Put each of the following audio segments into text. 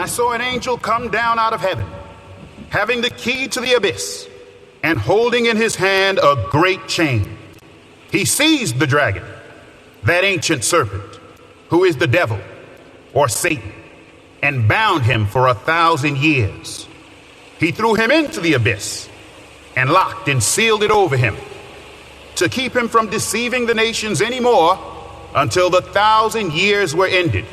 I saw an angel come down out of heaven, having the key to the abyss, and holding in his hand a great chain. He seized the dragon, that ancient serpent, who is the devil, or Satan, and bound him for 1,000 years. He threw him into the abyss, and locked and sealed it over him, to keep him from deceiving the nations anymore until the 1,000 years were ended.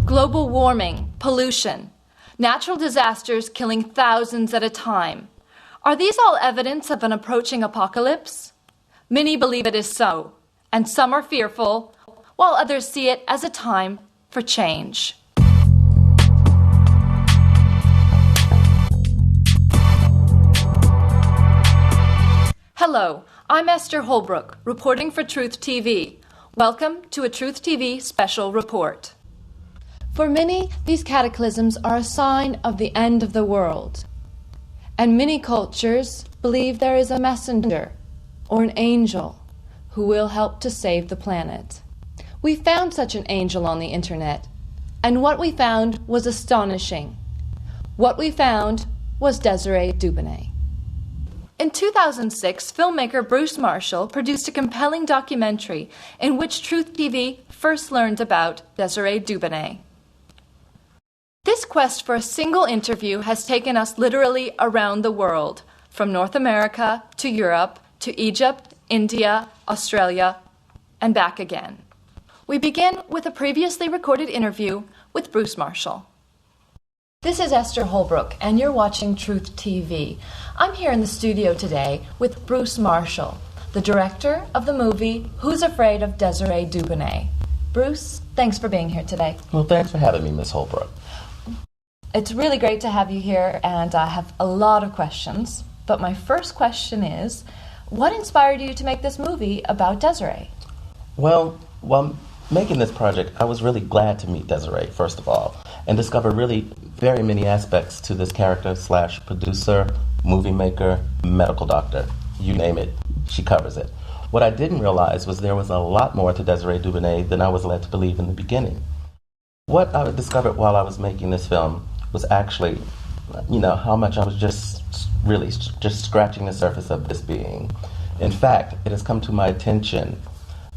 Global warming, pollution, natural disasters killing thousands at a time. Are these all evidence of an approaching apocalypse? Many believe it is so, and some are fearful, while others see it as a time for change. Hello, I'm Esther Holbrook, reporting for Truth TV. Welcome to a Truth TV special report. For many, these cataclysms are a sign of the end of the world. And many cultures believe there is a messenger or an angel who will help to save the planet. We found such an angel on the internet, and what we found was astonishing. What we found was Desiree Dubonnet. In 2006, filmmaker Bruce Marshall produced a compelling documentary in which Truth TV first learned about Desiree Dubonnet. This quest for a single interview has taken us literally around the world, from North America to Europe to Egypt, India, Australia, and back again. We begin with a previously recorded interview with Bruce Marshall. This is Esther Holbrook, and you're watching Truth TV. I'm here in the studio today with Bruce Marshall, the director of the movie Who's Afraid of Desiree Dubonnet. Bruce, thanks for being here today. Well, thanks for having me, Miss Holbrook. It's really great to have you here, and I have a lot of questions. But my first question is, what inspired you to make this movie about Desiree? Well, while making this project, I was really glad to meet Desiree, first of all, and discover really very many aspects to this character / producer, movie maker, medical doctor. You name it, she covers it. What I didn't realize was there was a lot more to Desiree Dubonnet than I was led to believe in the beginning. What I discovered while I was making this film was actually, how much I was just scratching the surface of this being. In fact, it has come to my attention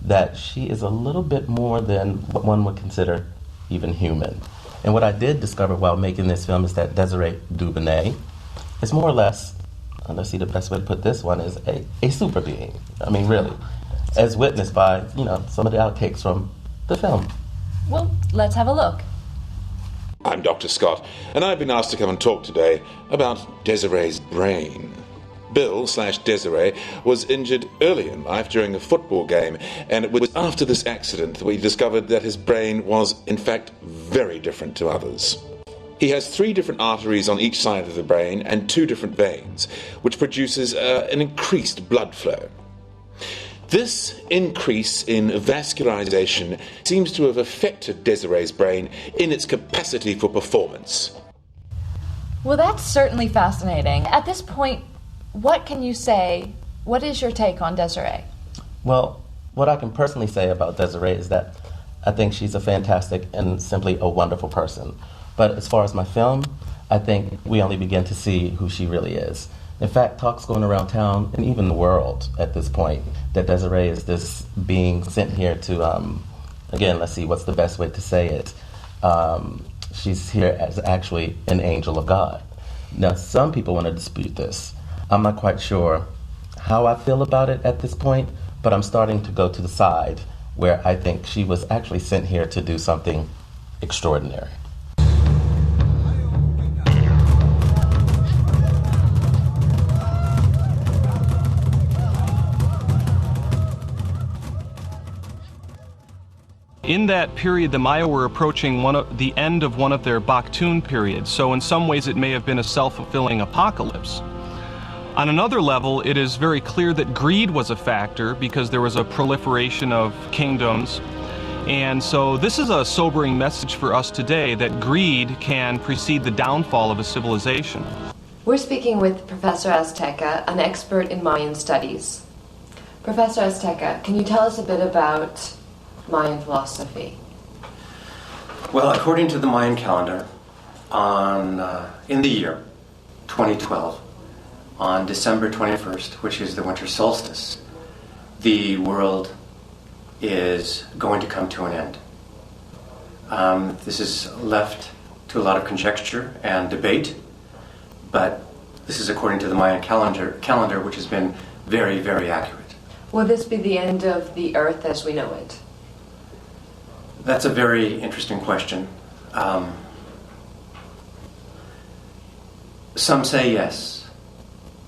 that she is a little bit more than what one would consider even human. And what I did discover while making this film is that Desiree Dubonnet is more or less, and let's see, the best way to put this one is a super being. I mean, really, as witnessed by, some of the outtakes from the film. Well, let's have a look. I'm Dr. Scott, and I've been asked to come and talk today about Desiree's brain. Bill/Desiree was injured early in life during a football game, and it was after this accident that we discovered that his brain was, in fact, very different to others. He has 3 different arteries on each side of the brain and 2 different veins, which produces an increased blood flow. This increase in vascularization seems to have affected Desiree's brain in its capacity for performance. Well, that's certainly fascinating. At this point, what can you say? What is your take on Desiree? Well, what I can personally say about Desiree is that I think she's a fantastic and simply a wonderful person. But as far as my film, I think we only begin to see who she really is. In fact, talk's going around town and even the world at this point that Desiree is this being sent here to, again, let's see, what's the best way to say it? She's here as actually an angel of God. Now, some people want to dispute this. I'm not quite sure how I feel about it at this point, but I'm starting to go to the side where I think she was actually sent here to do something extraordinary. In that period, the Maya were approaching the end of one of their Baktun periods, so in some ways it may have been a self-fulfilling apocalypse. On another level, it is very clear that greed was a factor because there was a proliferation of kingdoms. And so this is a sobering message for us today that greed can precede the downfall of a civilization. We're speaking with Professor Azteca, an expert in Mayan studies. Professor Azteca, can you tell us a bit about Mayan philosophy? Well, according to the Mayan calendar, in the year 2012, on December 21st, which is the winter solstice, the world is going to come to an end. This is left to a lot of conjecture and debate, but this is according to the Mayan calendar, which has been very, very accurate. Will this be the end of the Earth as we know it? That's a very interesting question. Some say yes,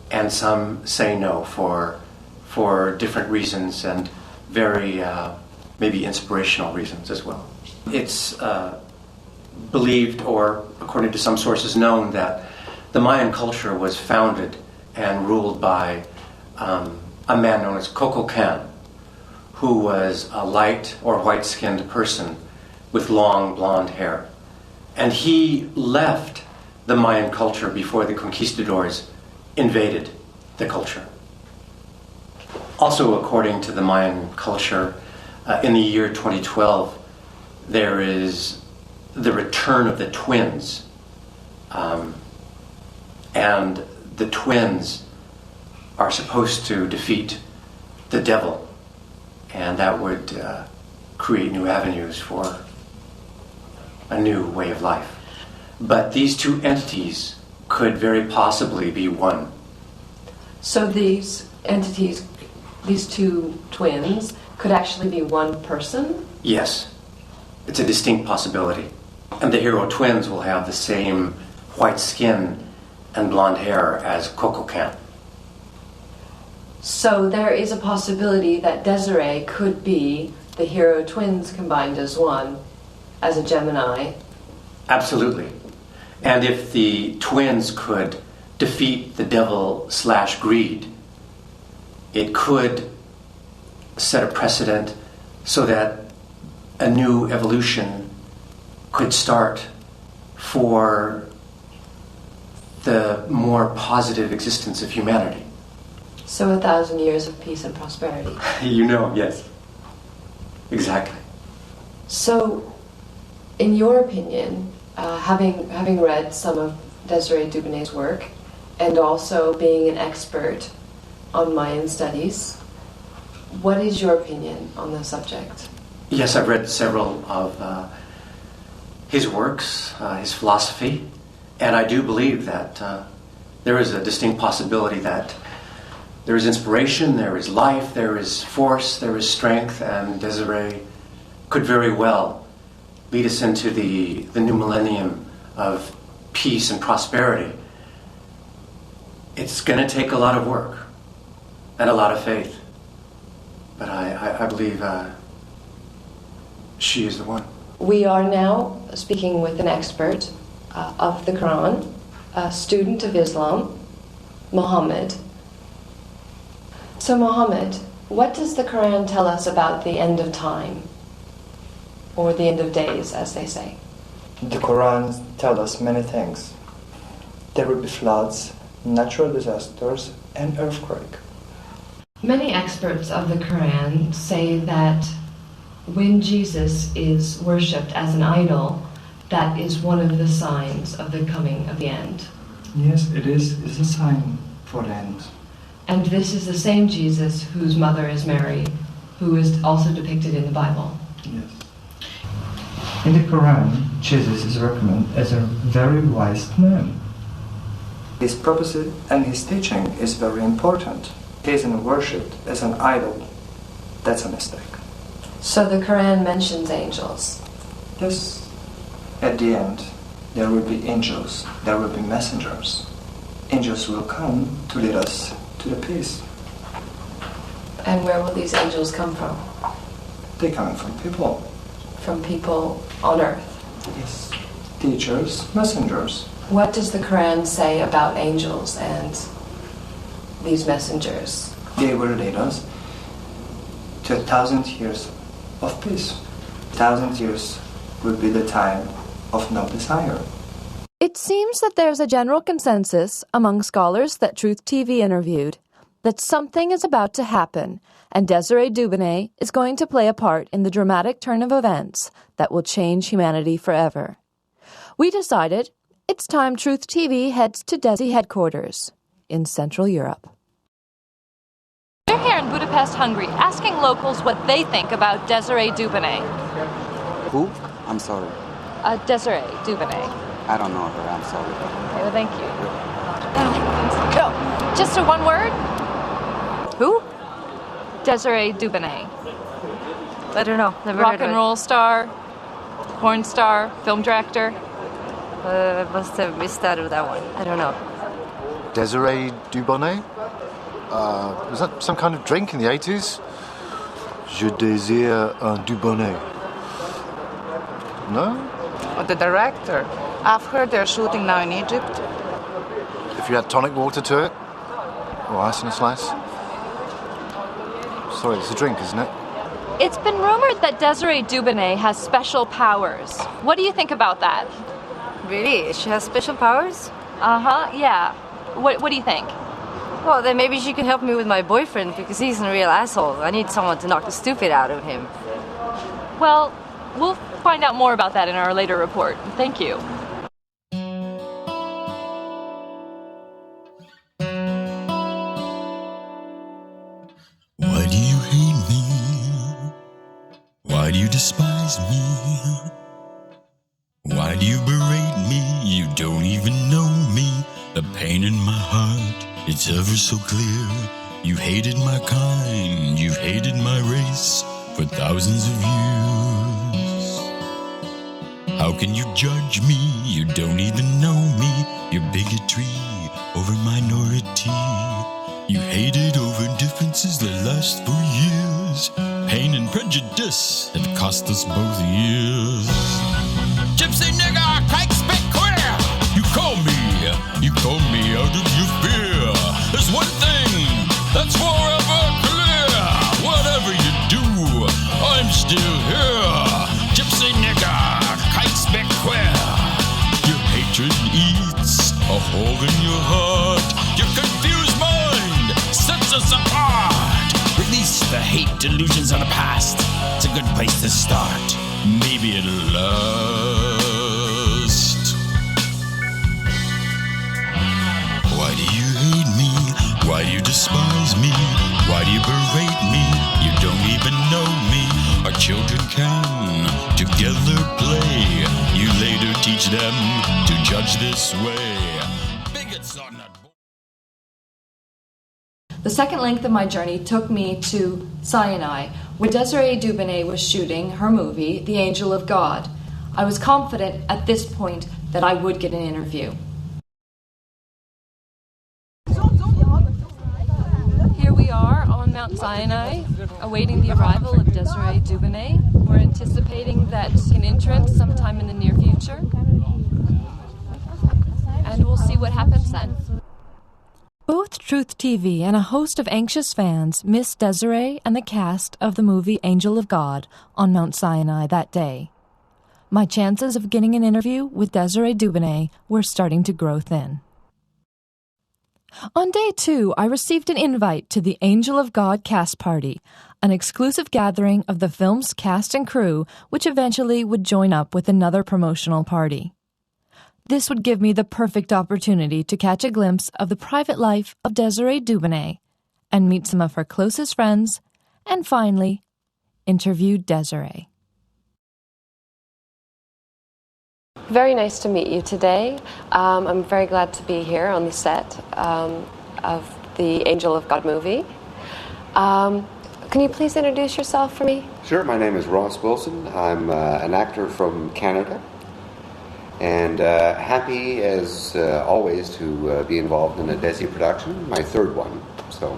and some say no for different reasons and very maybe inspirational reasons as well. It's believed, or according to some sources known, that the Mayan culture was founded and ruled by a man known as Kukulkan, who was a light or white-skinned person with long blonde hair. And he left the Mayan culture before the conquistadors invaded the culture. Also, according to the Mayan culture, in the year 2012, there is the return of the twins. And the twins are supposed to defeat the devil. And that would create new avenues for a new way of life. But these two entities could very possibly be one. So these entities, these two twins, could actually be one person? Yes, it's a distinct possibility. And the hero twins will have the same white skin and blonde hair as Kukulkan. So there is a possibility that Desiree could be the hero twins combined as one, as a Gemini. Absolutely. And if the twins could defeat the devil/greed, it could set a precedent so that a new evolution could start for the more positive existence of humanity. So 1,000 years of peace and prosperity. You know, yes. Exactly. So, in your opinion, having read some of Desiree Dubonet's work, and also being an expert on Mayan studies, what is your opinion on the subject? Yes, I've read several of his works, his philosophy, and I do believe that there is a distinct possibility that there is inspiration, there is life, there is force, there is strength, and Desiree could very well lead us into the new millennium of peace and prosperity. It's going to take a lot of work and a lot of faith, but I believe she is the one. We are now speaking with an expert of the Quran, a student of Islam, Muhammad. So Muhammad, what does the Quran tell us about the end of time? Or the end of days, as they say? The Quran tells us many things. There will be floods, natural disasters, and earthquake. Many experts of the Quran say that when Jesus is worshipped as an idol, that is one of the signs of the coming of the end. Yes, it is. It's a sign for the end. And this is the same Jesus whose mother is Mary, who is also depicted in the Bible. Yes. In the Quran, Jesus is recommended as a very wise man. His purpose and his teaching is very important. He isn't worshipped as an idol. That's a mistake. So the Quran mentions angels. Yes. At the end, there will be angels. There will be messengers. Angels will come to lead us to the peace. And where will these angels come from? They come from people. From people on earth. Yes. Teachers, messengers. What does the Quran say about angels and these messengers? They will lead us to 1,000 years of peace. 1,000 years will be the time of no desire. It seems that there's a general consensus among scholars that Truth TV interviewed that something is about to happen, and Desiree Dubonnet is going to play a part in the dramatic turn of events that will change humanity forever. We decided it's time Truth TV heads to DESI headquarters in Central Europe. We're here in Budapest, Hungary, asking locals what they think about Desiree Dubonnet. Who? I'm sorry. Desiree Dubonnet. I don't know her. I'm sorry. Okay, well, thank you. No, just a one word? Who? Desiree Dubonnet. I don't know. Never Rock heard and of roll star, porn star, film director. I must have missed out of that one. I don't know. Desiree Dubonnet? Was that some kind of drink in the 80s? Je désire un Dubonnet. No? The director. I've heard they're shooting now in Egypt. If you add tonic water to it? Or ice in a slice? Sorry, it's a drink, isn't it? It's been rumored that Desiree Dubonnet has special powers. What do you think about that? Really? She has special powers? Uh-huh, yeah. What do you think? Well, then maybe she can help me with my boyfriend because he's a real asshole. I need someone to knock the stupid out of him. Well, we'll find out more about that in our later report. Thank you. Why do you hate me? Why do you despise me? Why do you berate me? You don't even know me. The pain in my heart, it's ever so clear. You hated my kind, you've hated my race for thousands of years. How can you judge me? You don't even know me. Your bigotry over minority. You hated over differences that last for years. Pain and prejudice have cost us both years. Gypsy nigger, kike spit queer. You call me out of your fear. There's one thing that's forever clear. Whatever you do, I'm still here. Gypsy nigger, kike spit queer. Your hatred eats a hole in your heart. Your confused mind sets us apart. Release the hate delusions of the past. It's a good place to start. Maybe it'll last. Why do you hate me? Why do you despise me? Why do you berate me? You don't even know me. Our children can together play. You later teach them to judge this way. Bigots are not. The second length of my journey took me to Sinai, where Desiree Dubonnet was shooting her movie, The Angel of God. I was confident at this point that I would get an interview. Here we are on Mount Sinai, awaiting the arrival of Desiree Dubonnet. We're anticipating that an entrance sometime in the near future. And we'll see what happens then. Both Truth TV and a host of anxious fans missed Desiree and the cast of the movie Angel of God on Mount Sinai that day. My chances of getting an interview with Desiree Dubonnet were starting to grow thin. On day 2, I received an invite to the Angel of God cast party, an exclusive gathering of the film's cast and crew, which eventually would join up with another promotional party. This would give me the perfect opportunity to catch a glimpse of the private life of Desiree Dubonnet and meet some of her closest friends, and finally, interview Desiree. Very nice to meet you today. I'm very glad to be here on the set of the Angel of God movie. Can you please introduce yourself for me? Sure, my name is Ross Wilson. I'm an actor from Canada, and happy as always to be involved in a Desi production, my third one. So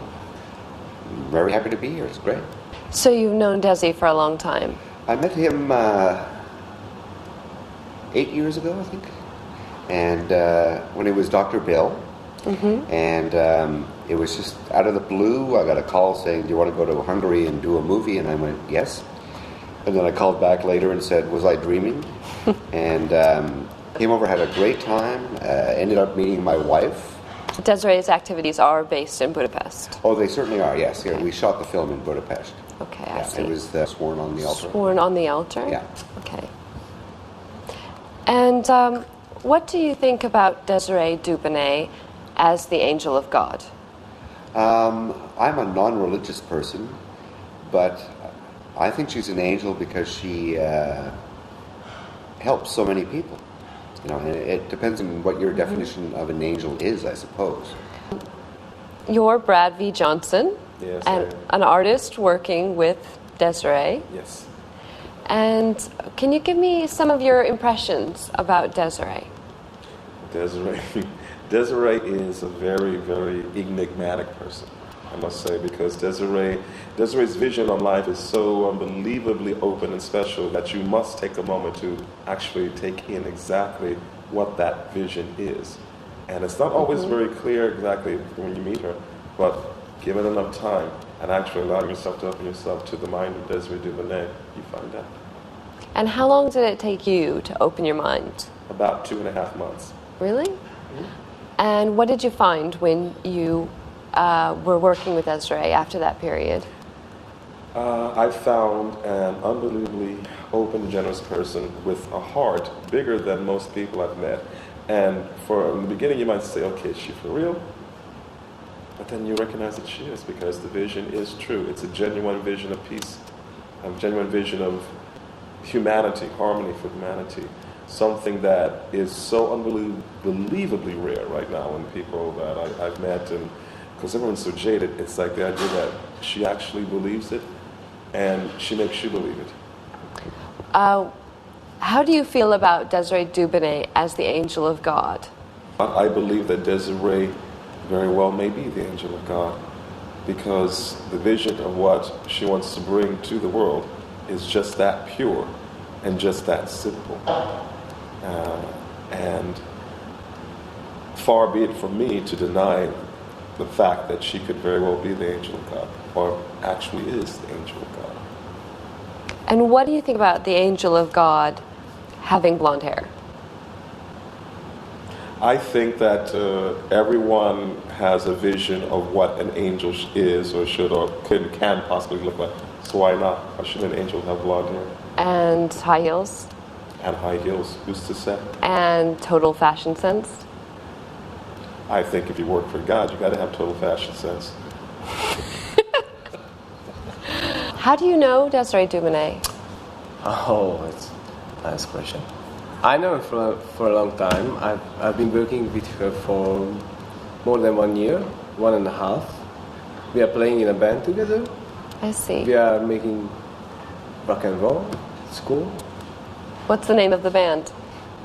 I'm very happy to be here. It's great. So you've known Desi for a long time? I met him 8 years ago, I think, and when he was Dr. Bill. Mm-hmm. And it was just out of the blue. I got a call saying, "Do you want to go to Hungary and do a movie?" And I went, "Yes." And then I called back later and said, "Was I dreaming?" And came over, had a great time. Ended up meeting my wife. Desiree's activities are based in Budapest. Oh, they certainly are. Yes, yeah, we shot the film in Budapest. Okay, I see. It was Sworn on the Altar. Sworn on the Altar. Yeah. Okay. And what do you think about Desiree Dubonnet as the Angel of God? I'm a non-religious person, but I think she's an angel because she helps so many people. You know, and it depends on what your definition of an angel is, I suppose. You're Brad V. Johnson, yes, and an artist working with Desiree. Yes. And can you give me some of your impressions about Desiree? Desiree is a very, very enigmatic person, I must say, because Desiree's vision on life is so unbelievably open and special that you must take a moment to actually take in exactly what that vision is. And it's not always very clear exactly when you meet her, but given enough time and actually allowing yourself to open yourself to the mind of Desiree Dubonnet, you find out. And how long did it take you to open your mind? About 2.5 months. Really? Mm-hmm. And what did you find when you were working with Desiree after that period? I found an unbelievably open, generous person with a heart bigger than most people I've met. And in the beginning you might say, okay, is she for real? But then you recognize that she is, because the vision is true. It's a genuine vision of peace, a genuine vision of humanity, harmony for humanity. Something that is so unbelievably rare right now in people that I've met, and because everyone's so jaded, it's like the idea that she actually believes it, and she makes you believe it. How do you feel about Desiree Dubonnet as the Angel of God? I believe that Desiree very well may be the Angel of God, because the vision of what she wants to bring to the world is just that pure and just that simple. And far be it from me to deny the fact that she could very well be the Angel of God, or actually is the Angel of God. And what do you think about the Angel of God having blonde hair? I think that everyone has a vision of what an angel is or should or can possibly look like. So why not? Why shouldn't an angel have blonde hair? And high heels? And high heels, who's to say? And total fashion sense? I think if you work for God, you got to have total fashion sense. How do you know Desiree Dubonnet? Oh, it's a nice question. I know her for a long time. I've been working with her for more than 1 year, 1.5. We are playing in a band together. I see. We are making rock and roll. It's cool. What's the name of the band?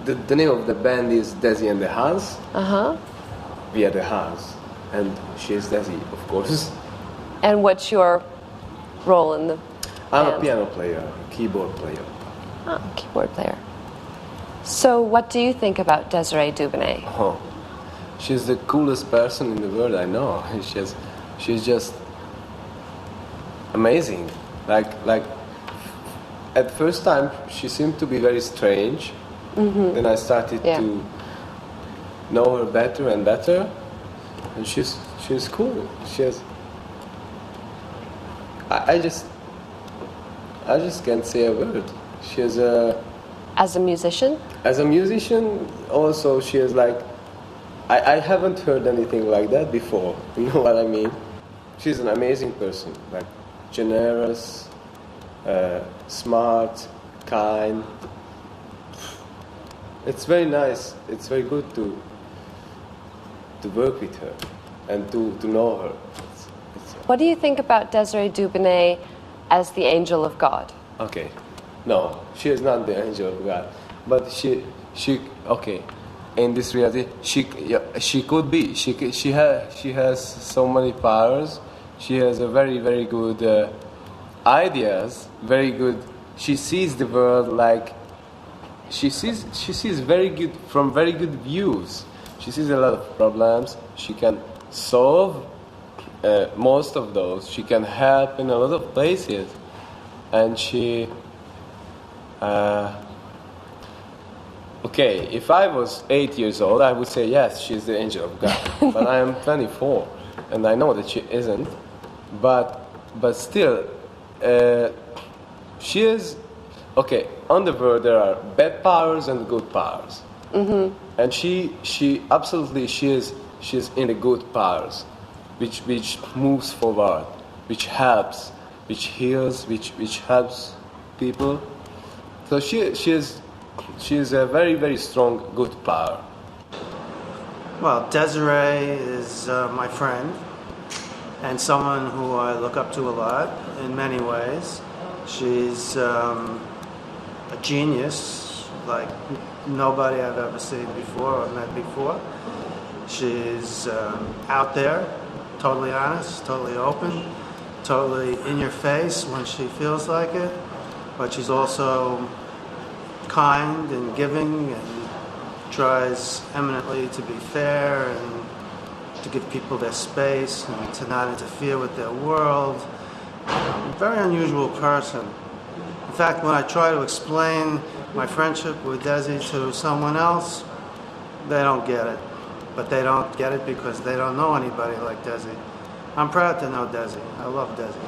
The name of the band is Desi and the Hans. Uh-huh. We are the Hans. And she is Desi, of course. And what's your role in the I'm band? a piano player, keyboard player. Oh, keyboard player. So what do you think about Desiree Dubonnet? Oh, she's the coolest person in the world I know. She's just amazing. Like at first time she seemed to be very strange. Mm-hmm. Then I started to know her better and better, and she's cool. I just can't say a word. As a musician? As a musician, also she is like, I haven't heard anything like that before. You know what I mean? She's an amazing person, like generous, smart, kind. It's very nice. It's very good to work with her and to know her. What do you think about Desiree Dubonnet as the angel of God? Okay, no, she is not the angel of God, but she okay. In this reality, she could be. She has so many powers. She has a very good ideas. Very good. She sees the world like she sees very good from very good views. She sees a lot of problems. She can solve most of those. She can help in a lot of places, and she. Okay, if I was 8 years old, I would say yes, she's the angel of God. But I am 24, and I know that she isn't. But still, she is. Okay, on the world there are bad powers and good powers. Mm-hmm. And she absolutely she's in the good powers, which moves forward, which helps, which heals, which helps people. So she is a very strong good power. Well, Desiree is my friend and someone who I look up to a lot in many ways. She's a genius like nobody I've ever seen before or met before. She's out there, totally honest, totally open, totally in your face when she feels like it, but she's also kind and giving and tries eminently to be fair and to give people their space and to not interfere with their world. Very unusual person. In fact, when I try to explain my friendship with Desi to someone else, they don't get it. But they don't get it because they don't know anybody like Desi. I'm proud to know Desi. I love Desi.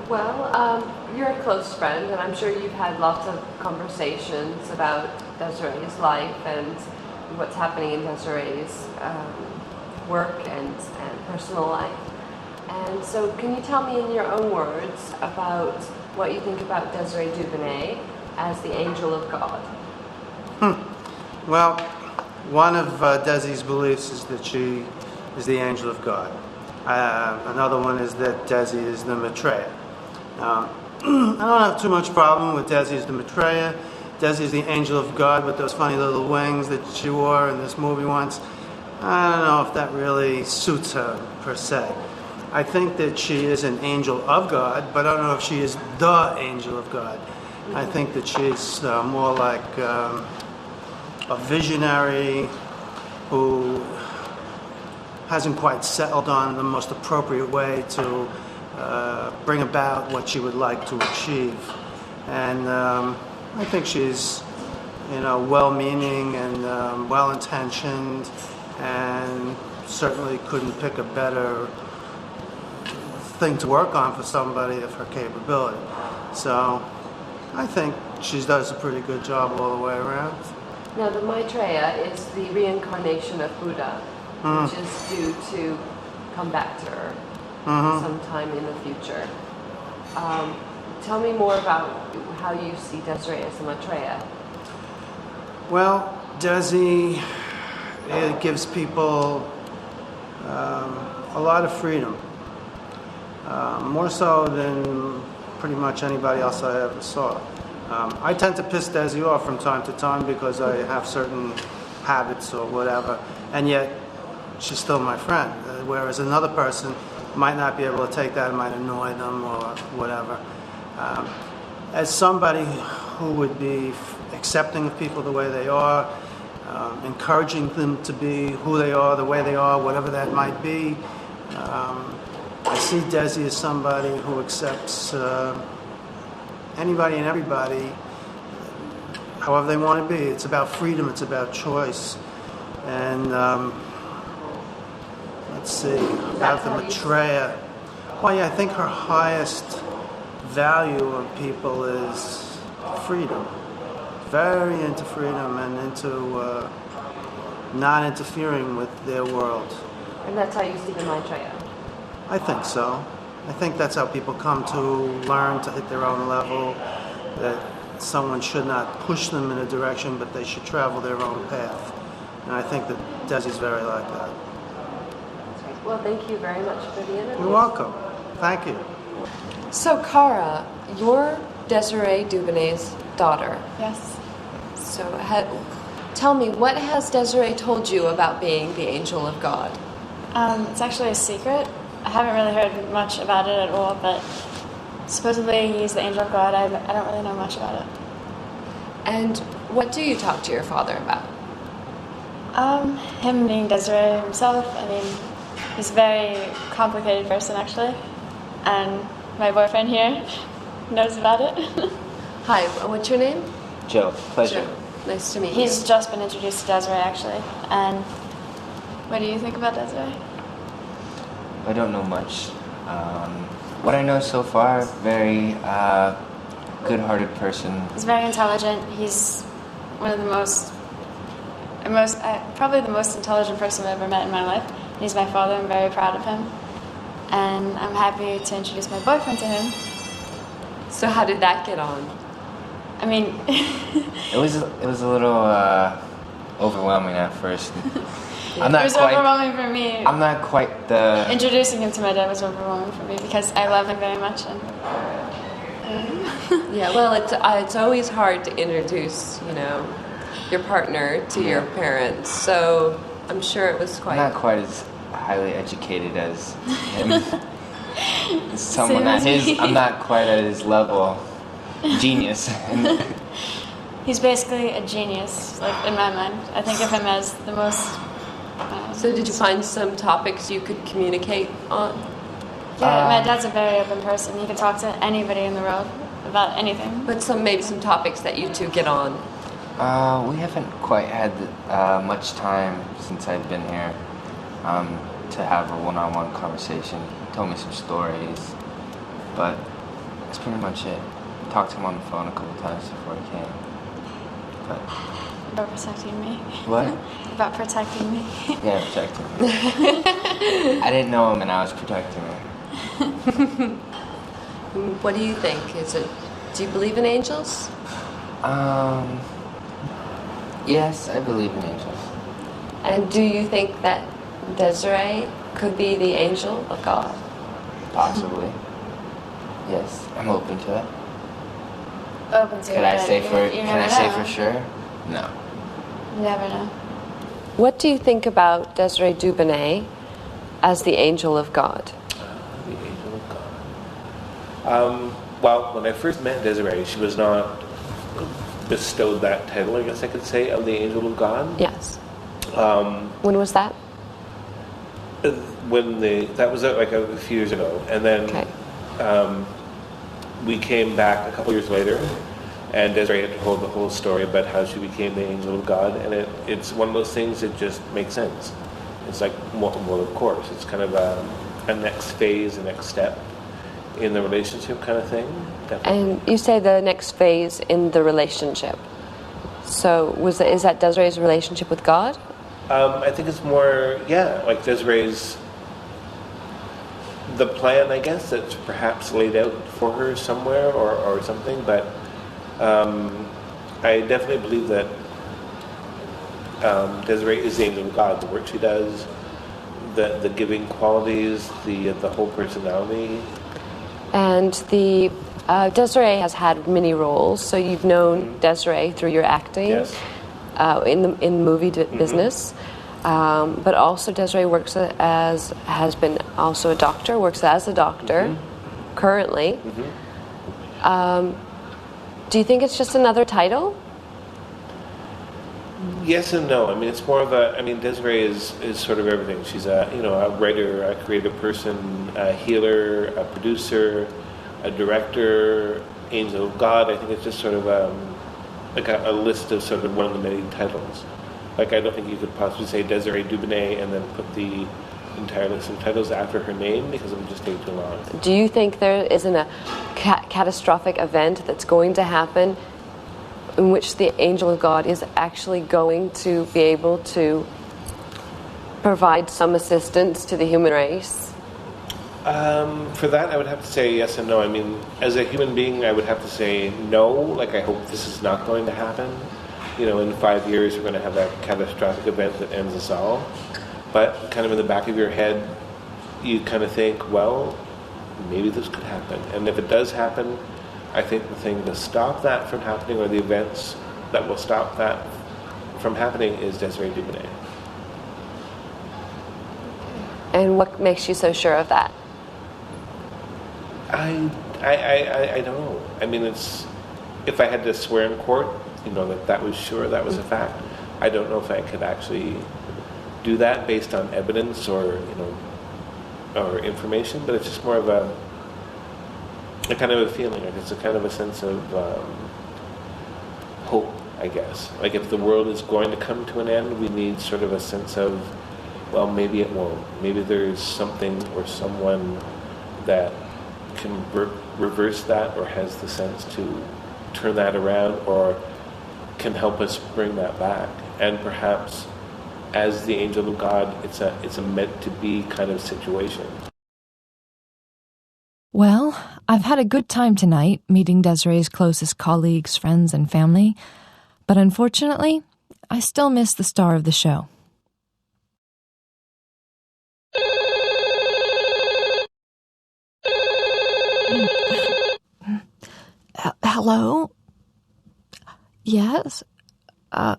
Well, you're a close friend, and I'm sure you've had lots of conversations about Desiree's life and what's happening in Desiree's work and personal life. And so can you tell me in your own words about what you think about Desiree Dubonnet as the angel of God? Well, one of Desi's beliefs is that she is the angel of God. Another one is that Desi is the Maitreya. I don't have too much problem with Desi as the Maitreya. Desi is the angel of God with those funny little wings that she wore in this movie once. I don't know if that really suits her, per se. I think that she is an angel of God, but I don't know if she is the angel of God. I think that she's more like a visionary who hasn't quite settled on the most appropriate way to bring about what she would like to achieve. And I think she's, well-meaning and well-intentioned, and certainly couldn't pick a better thing to work on for somebody of her capability. So I think she does a pretty good job all the way around. Now, the Maitreya is the reincarnation of Buddha, which is due to come back to her sometime in the future. Tell me more about how you see Desiree as a Maitreya. Well, Desi, it gives people a lot of freedom, more so than pretty much anybody else I ever saw. I tend to piss Desi off from time to time because I have certain habits or whatever, and yet she's still my friend, whereas another person might not be able to take that and might annoy them or whatever. As somebody who would be accepting of people the way they are, encouraging them to be who they are, the way they are, whatever that might be, I see Desi as somebody who accepts anybody and everybody however they want to be. It's about freedom, it's about choice. And let's see, about the Maitreya. Well, yeah, I think her highest value of people is freedom. very into freedom and into not interfering with their world. And that's how you see the Maitreya? I think so. I think that's how people come to learn to hit their own level, that someone should not push them in a direction, but they should travel their own path. And I think that Desi's very like that. Well, thank you very much for the interview. You're welcome. Thank you. So, Cara, you're Desiree Dubonnais's daughter. Yes. So, tell me, what has Desiree told you about being the angel of God? It's actually a secret. I haven't really heard much about it at all, but supposedly he's the angel of God. I don't really know much about it. And what do you talk to your father about? Him being Desiree himself. I mean, he's a very complicated person, actually. And my boyfriend here knows about it. Hi, what's your name? Joe. Pleasure. Joe. Nice to meet you. He's just been introduced to Desiree, actually. And what do you think about Desiree? I don't know much. What I know so far, very good-hearted person. He's very intelligent. He's one of the probably the most intelligent person I've ever met in my life. He's my father. I'm very proud of him. And I'm happy to introduce my boyfriend to him. So how did that get on? I mean... It was a little overwhelming at first. It was overwhelming for me. I'm not quite the... Introducing him to my dad was overwhelming for me because I love him very much. And yeah, well, it's always hard to introduce, your partner to your parents. So I'm sure it was quite... I'm not quite as highly educated as him. Someone at his... I'm not quite at his level. Genius. He's basically a genius, like in my mind. I think of him as the most... So did you find some topics you could communicate on? Yeah, my dad's a very open person. He can talk to anybody in the world about anything. But maybe some topics that you two get on. We haven't quite had much time since I've been here to have a one-on-one conversation. He told me some stories, but that's pretty much it. Talked to him on the phone a couple times before he came. But about protecting me. What? About protecting me. Yeah, protecting me. I didn't know him and I was protecting him. What do you think? Do you believe in angels? Yes, I believe in angels. And do you think that Desiree could be the angel of God? Possibly. Yes, I'm open to it. Open to it. Can I say for sure? No. You never know. What do you think about Desiree Dubonnais as the angel of God? The angel of God. Well, when I first met Desiree, she was not bestowed that title, I guess I could say, of the angel of God. Yes. When was that? That was like a few years ago, and then we came back a couple years later, and Desiree had told the whole story about how she became the angel of God, and it's one of those things that just makes sense. It's like, well, of course, it's kind of a next phase, a next step in the relationship kind of thing. Definitely. And you say the next phase in the relationship. So is that Desiree's relationship with God? I think it's more, like Desiree's, the plan, I guess, that's perhaps laid out for her somewhere or something, but I definitely believe that Desiree is the angel of God. The work she does, the giving qualities, the whole personality. And Desiree has had many roles, so you've known Desiree through your acting. Yes. In the movie business, but also Desiree works has been also a doctor, works as a doctor currently. Do you think it's just another title? Yes and no. I mean, it's more of Desiree is sort of everything. She's a writer, a creative person, a healer, a producer, a director, angel of God. I think it's just sort of like a list of sort of one of the many titles. Like, I don't think you could possibly say Desiree Dubonnais and then put the entire list of titles after her name, because it would just take too long. Do you think there isn't a catastrophic event that's going to happen in which the angel of God is actually going to be able to provide some assistance to the human race? For that, I would have to say yes and no. I mean, as a human being, I would have to say no. Like, I hope this is not going to happen. You know, in 5 years, we're going to have that catastrophic event that ends us all. But kind of in the back of your head, you kind of think, well, maybe this could happen. And if it does happen, I think the thing to stop that from happening, or the events that will stop that from happening, is Desiree Dubonnet. And what makes you so sure of that? I don't know. I mean, it's, if I had to swear in court, you know, that was sure, that was a fact. I don't know if I could actually do that based on evidence or, you know, or information, but it's just more of a kind of a feeling. Like, it's a kind of a sense of hope, I guess. Like, if the world is going to come to an end, we need sort of a sense of, well, maybe it won't. Maybe there's something or someone that can reverse that, or has the sense to turn that around, or can help us bring that back. And perhaps, as the angel of God, it's a meant to be kind of situation. Well, I've had a good time tonight meeting Desiree's closest colleagues, friends, and family, but unfortunately, I still miss the star of the show. Hello? Yes?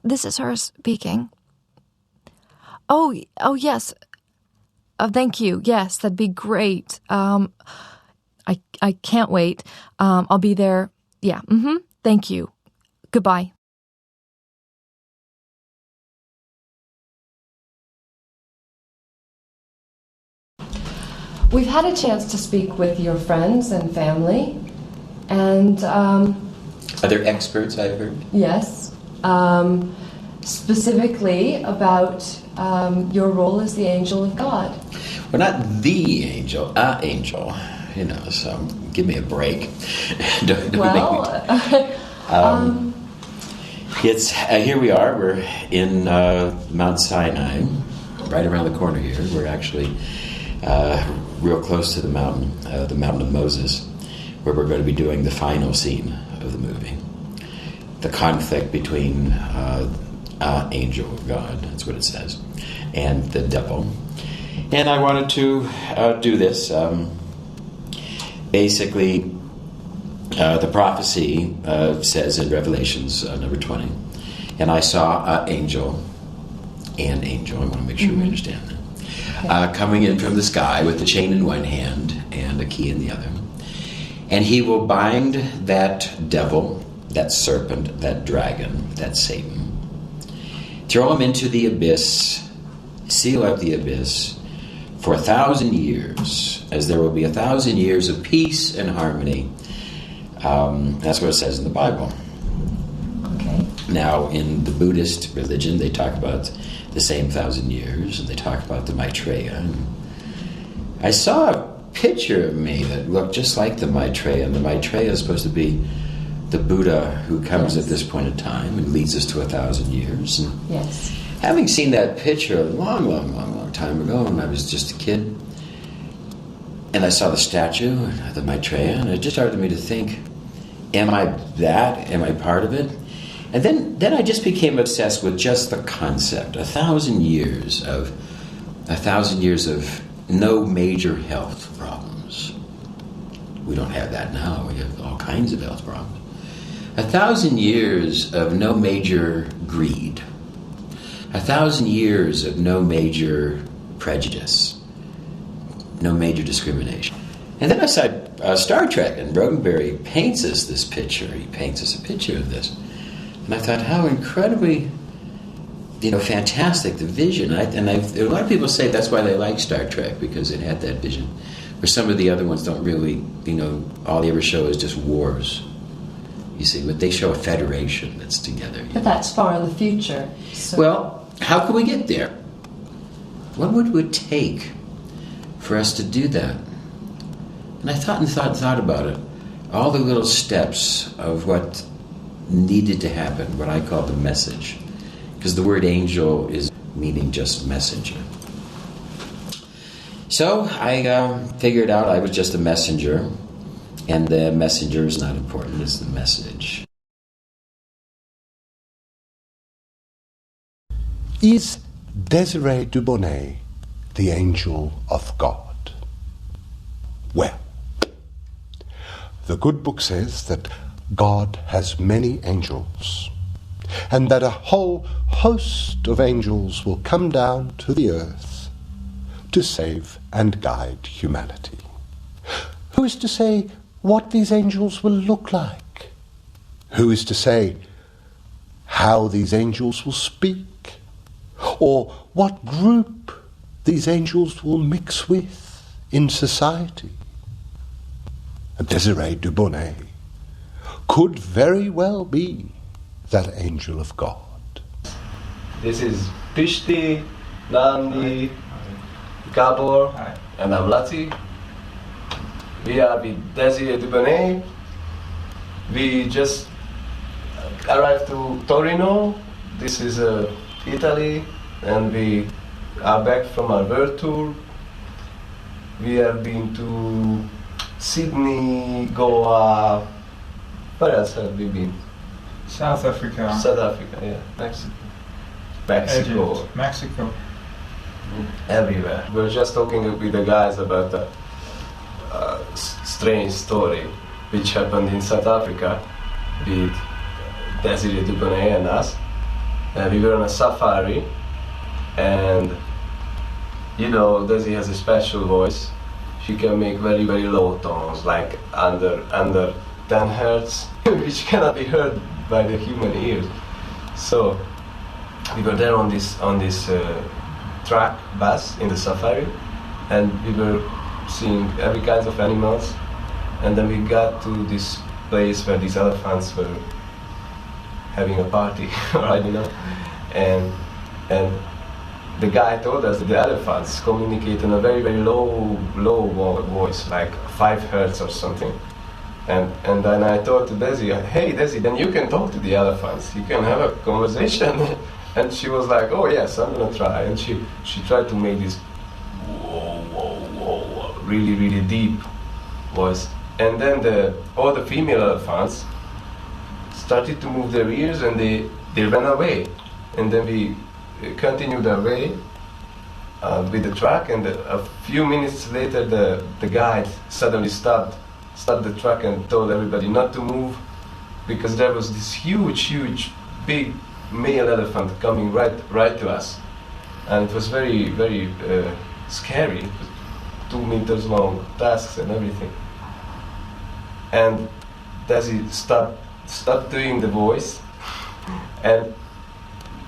This is her speaking. Oh, yes. Thank you. Yes, that'd be great. I can't wait. I'll be there. Yeah, Thank you. Goodbye. We've had a chance to speak with your friends and family, and are there experts, I've heard? yes, specifically about your role as the angel of God. Well, not the angel, a angel, you know, so give me a break. don't Well, make me... It's here we are. We're in Mount Sinai, right around the corner here. We're actually real close to the mountain of Moses, where we're going to be doing the final scene of the movie. The conflict between angel of God, that's what it says, and the devil. And I wanted to do this. Basically, the prophecy says in Revelations number 20, and I saw an angel, I want to make sure we understand that, coming in from the sky with a chain in one hand and a key in the other. And he will bind that devil, that serpent, that dragon, that Satan, throw him into the abyss, seal up the abyss for 1,000 years, as there will be 1,000 years of peace and harmony. That's what it says in the Bible. Okay. Now, in the Buddhist religion, they talk about the same 1,000 years, and they talk about the Maitreya. And I saw a picture of me that looked just like the Maitreya, and the Maitreya is supposed to be the Buddha who comes at this point in time and leads us to 1,000 years. And yes. having seen that picture a long time ago when I was just a kid, and I saw the statue of the Maitreya, and it just started me to think, am I that? Am I part of it? And then I just became obsessed with just the concept. 1,000 years of no major health problems. We don't have that now. We have all kinds of health problems. 1,000 years of no major greed. 1,000 years of no major prejudice. No major discrimination. And then I saw Star Trek, and Roddenberry paints us this picture. He paints us a picture of this. And I thought, how incredibly, fantastic the vision. A lot of people say that's why they like Star Trek, because it had that vision. Where some of the other ones don't really, all they ever show is just wars. You see, but they show a federation that's together. But that's far in the future. So. Well, how can we get there? What would it take for us to do that? And I thought about it. All the little steps of what needed to happen, what I call the message. Because the word angel is meaning just messenger. So I figured out I was just a messenger, and the messenger is not important, it's the message. Is Desiree Dubonnet the angel of God? Well, the good book says that God has many angels, and that a whole host of angels will come down to the earth to save and guide humanity. Who is to say what these angels will look like? Who is to say how these angels will speak? Or what group these angels will mix with in society? Desiree Dubonnet could very well be that angel of God. This is Pishti, Nandi, Gabor, and Amlati. We are with Desiree Dubonnet. We just arrived to Torino. This is Italy, and we are back from our world tour. We have been to Sydney, Goa. Where else have we been? South Africa. South Africa, yeah. Mexico. Egypt, Mexico. Everywhere. We were just talking with the guys about a strange story which happened in South Africa with Desiree Dubonnet and us. We were on a safari, and you know, Desi has a special voice. She can make very, very low tones, like under 10 hertz, which cannot be heard by the human ears. So we were there on this track bus in the safari, and we were seeing every kind of animals. And then we got to this place where these elephants were having a party, or I don't know. And the guy told us that the elephants communicate in a very, very low voice, like 5 hertz or something. And then I told to Desi, hey Desi, then you can talk to the elephants. You can have a conversation. And she was like, oh yes, I'm gonna try. And she tried to make this whoa, really, really deep voice. And then all the female elephants started to move their ears, and they ran away. And then we continued our way with the track, and a few minutes later the guide suddenly stopped the truck and told everybody not to move, because there was this huge, big male elephant coming right to us. And it was very, very scary. It was 2 meters long, tusks and everything. And Desi stopped doing the voice, and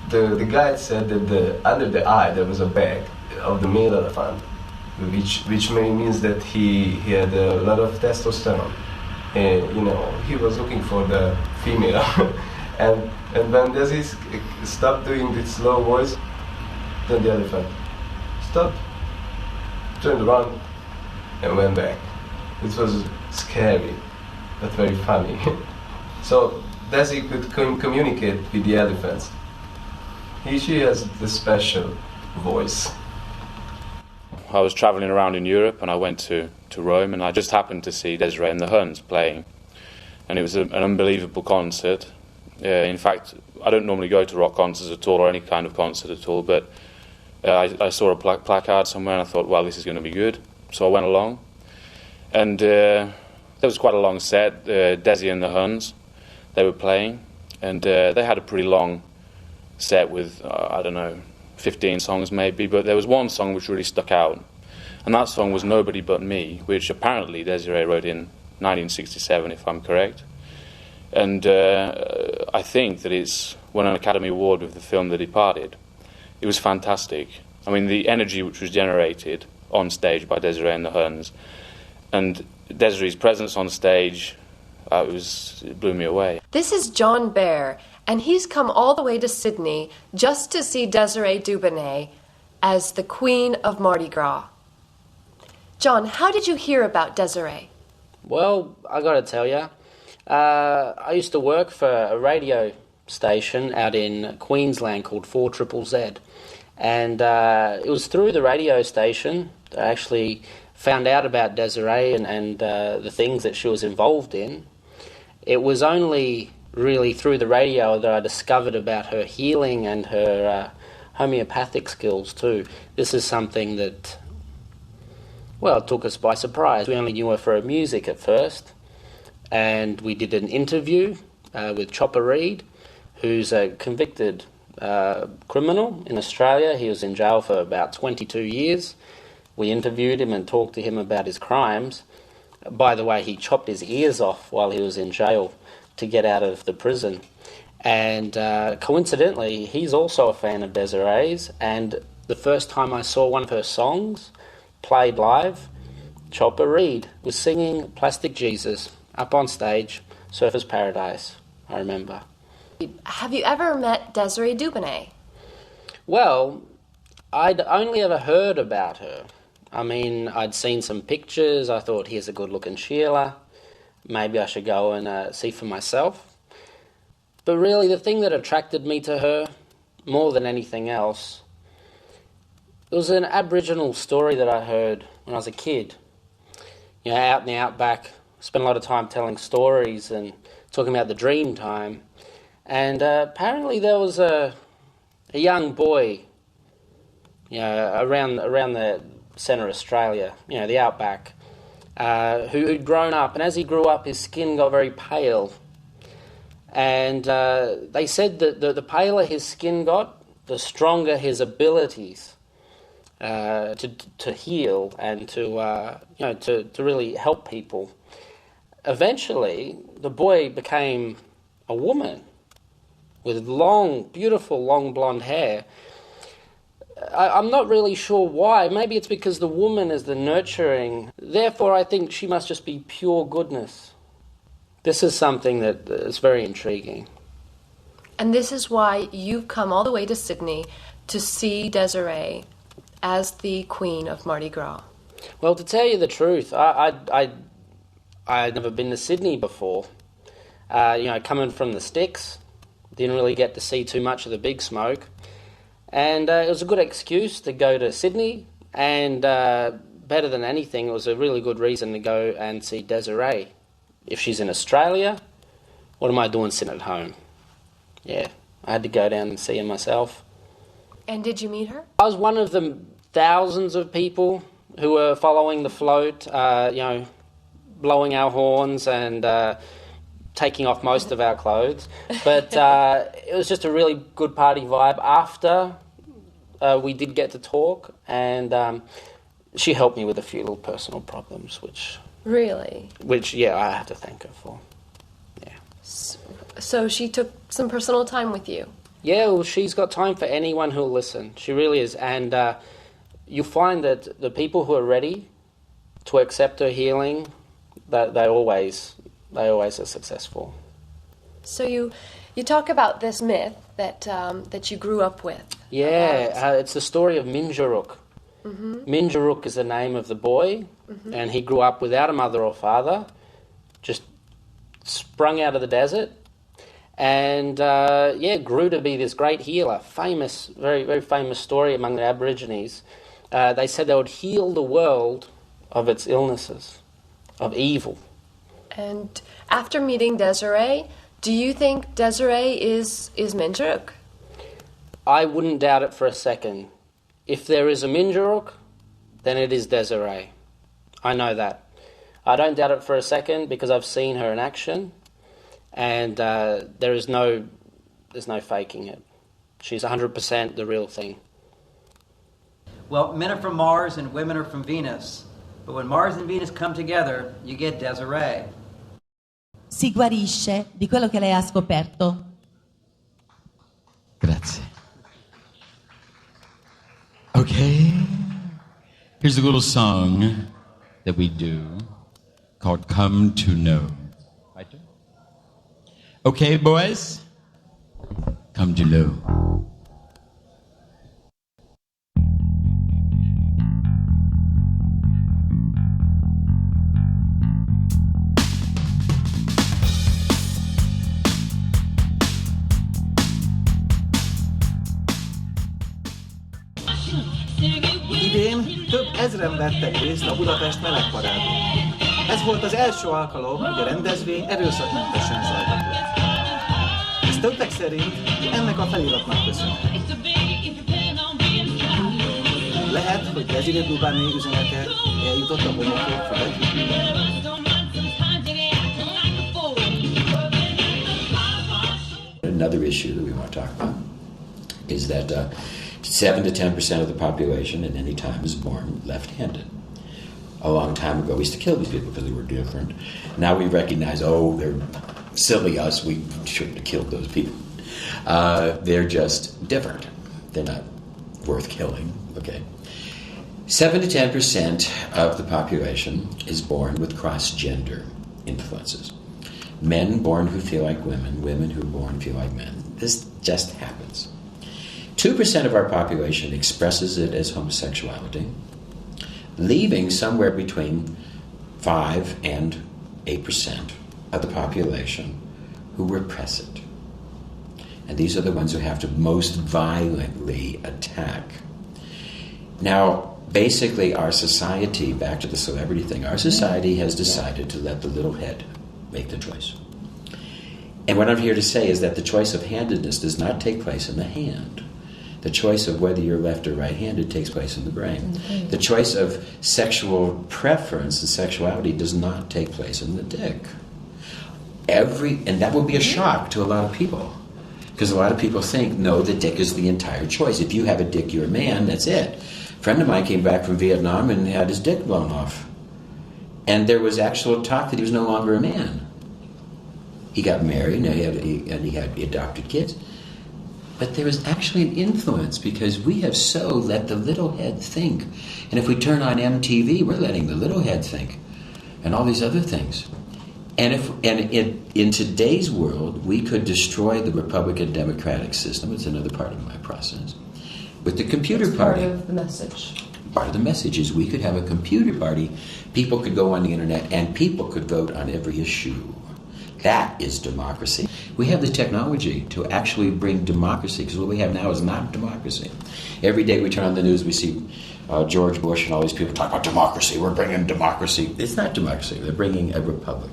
the guide said that under the eye there was a bag of the male elephant, which means that he had a lot of testosterone. You know, he was looking for the female. and when Desi stopped doing this slow voice, then the elephant stopped, turned around, and went back. It was scary, but very funny. So Desi could communicate with the elephants. She has the special voice. I was travelling around in Europe, and I went to Rome, and I just happened to see Desiree and the Huns playing. And it was an unbelievable concert. In fact, I don't normally go to rock concerts at all, or any kind of concert at all, but I saw a placard somewhere, and I thought, well, this is going to be good. So I went along, and there was quite a long set. Desi and the Huns, they were playing, and they had a pretty long set with, 15 songs maybe, but there was one song which really stuck out, and that song was Nobody But Me, which apparently Desiree wrote in 1967, if I'm correct. And I think that it's won an Academy Award with the film The Departed. It was fantastic. I mean, the energy which was generated on stage by Desiree and the Huns, and Desiree's presence on stage, it blew me away. This is John Baer, and he's come all the way to Sydney just to see Desiree Dubonnet as the Queen of Mardi Gras. John, how did you hear about Desiree? Well, I gotta tell ya, I used to work for a radio station out in Queensland called 4ZZZ, and it was through the radio station that I actually found out about Desiree and the things that she was involved in. It was only really through the radio that I discovered about her healing and her homeopathic skills too. This is something that, well, it took us by surprise. We only knew her for her music at first, and we did an interview with Chopper Read, who's a convicted criminal in Australia. He was in jail for about 22 years. We interviewed him and talked to him about his crimes. By the way, he chopped his ears off while he was in jail to get out of the prison. And coincidentally, he's also a fan of Desiree's, and the first time I saw one of her songs played live, Chopper Read was singing Plastic Jesus up on stage, Surfer's Paradise, I remember. Have you ever met Desiree Dubonnet? Well, I'd only ever heard about her. I mean, I'd seen some pictures. I thought, here's a good-looking Sheila. Maybe I should go and see for myself. But really, the thing that attracted me to her, more than anything else, it was an Aboriginal story that I heard when I was a kid. You know, out in the outback, spent a lot of time telling stories and talking about the dream time. And apparently there was a young boy, you know, around the centre of Australia, you know, the outback, who'd grown up, and as he grew up, his skin got very pale. And they said that the paler his skin got, the stronger his abilities to heal and to really help people. Eventually, the boy became a woman with beautiful long blonde hair. I'm not really sure why. Maybe it's because the woman is the nurturing. Therefore, I think she must just be pure goodness. This is something that is very intriguing. And this is why you've come all the way to Sydney to see Desiree as the Queen of Mardi Gras. Well, to tell you the truth, I'd never been to Sydney before. Coming from the sticks, didn't really get to see too much of the big smoke. And it was a good excuse to go to Sydney, and better than anything, it was a really good reason to go and see Desiree. If she's in Australia, what am I doing sitting at home? Yeah, I had to go down and see her myself. And did you meet her? I was one of the thousands of people who were following the float, blowing our horns and taking off most of our clothes. But it was just a really good party vibe. After we did get to talk, and she helped me with a few little personal problems, which... Really? Which, yeah, I have to thank her for. Yeah. So she took some personal time with you? Yeah, well, she's got time for anyone who'll listen. She really is. And you'll find that the people who are ready to accept her healing, they always are successful. So you talk about this myth that you grew up with. Yeah, it's the story of Minjaruk. Mm-hmm. Minjaruk is the name of the boy, and he grew up without a mother or father, just sprung out of the desert, and grew to be this great healer. Famous, very, very famous story among the Aborigines. They said they would heal the world of its illnesses, of evil. And after meeting Desiree, do you think Desiree is Minjaruk? I wouldn't doubt it for a second. If there is a Minjaruk, then it is Desiree. I know that. I don't doubt it for a second because I've seen her in action, and there's no faking it. She's 100% the real thing. Well, men are from Mars and women are from Venus. But when Mars and Venus come together, you get Desiree. Si guarisce di quello che lei ha scoperto. Grazie. Okay, here's a little song that we do called Come to Know. Okay, boys? Come to know. több ezren vettek részt a Budapest melegparádon. Ez volt az első alkalom, hogy a rendezvény erőszakmentesen zajlott le. Ez többek szerint ennek a feliratnak köszönhető. Lehet, hogy Desiré Dubonnet üzenete eljutott a homofób fülekig. Another issue that we want to talk about is that 7 to 10% of the population at any time is born left-handed. A long time ago, we used to kill these people because they were different. Now we recognize, oh, they're silly us, we shouldn't have killed those people. They're just different. They're not worth killing, okay? 7 to 10% of the population is born with cross-gender influences. Men born who feel like women, women who are born feel like men. This just happens. 2% of our population expresses it as homosexuality, leaving somewhere between 5 and 8% of the population who repress it. And these are the ones who have to most violently attack. Now, basically our society, back to the celebrity thing, our society has decided to let the little head make the choice. And what I'm here to say is that the choice of handedness does not take place in the hand. The choice of whether you're left or right-handed takes place in the brain. Okay. The choice of sexual preference and sexuality does not take place in the dick. And that will be a shock to a lot of people. Because a lot of people think, no, the dick is the entire choice. If you have a dick, you're a man, that's it. A friend of mine came back from Vietnam and had his dick blown off. And there was actual talk that he was no longer a man. He got married and he adopted kids. But there was actually an influence because we have so let the little head think. And if we turn on MTV, we're letting the little head think. And all these other things. And in today's world, we could destroy the Republican Democratic system. It's another part of my process. With the computer party. Part of the message. Part of the message is we could have a computer party. People could go on the internet and people could vote on every issue. That is democracy. We have the technology to actually bring democracy, because what we have now is not democracy. Every day we turn on the news, we see George Bush and all these people talk about democracy. We're bringing democracy. It's not democracy. They're bringing a republic.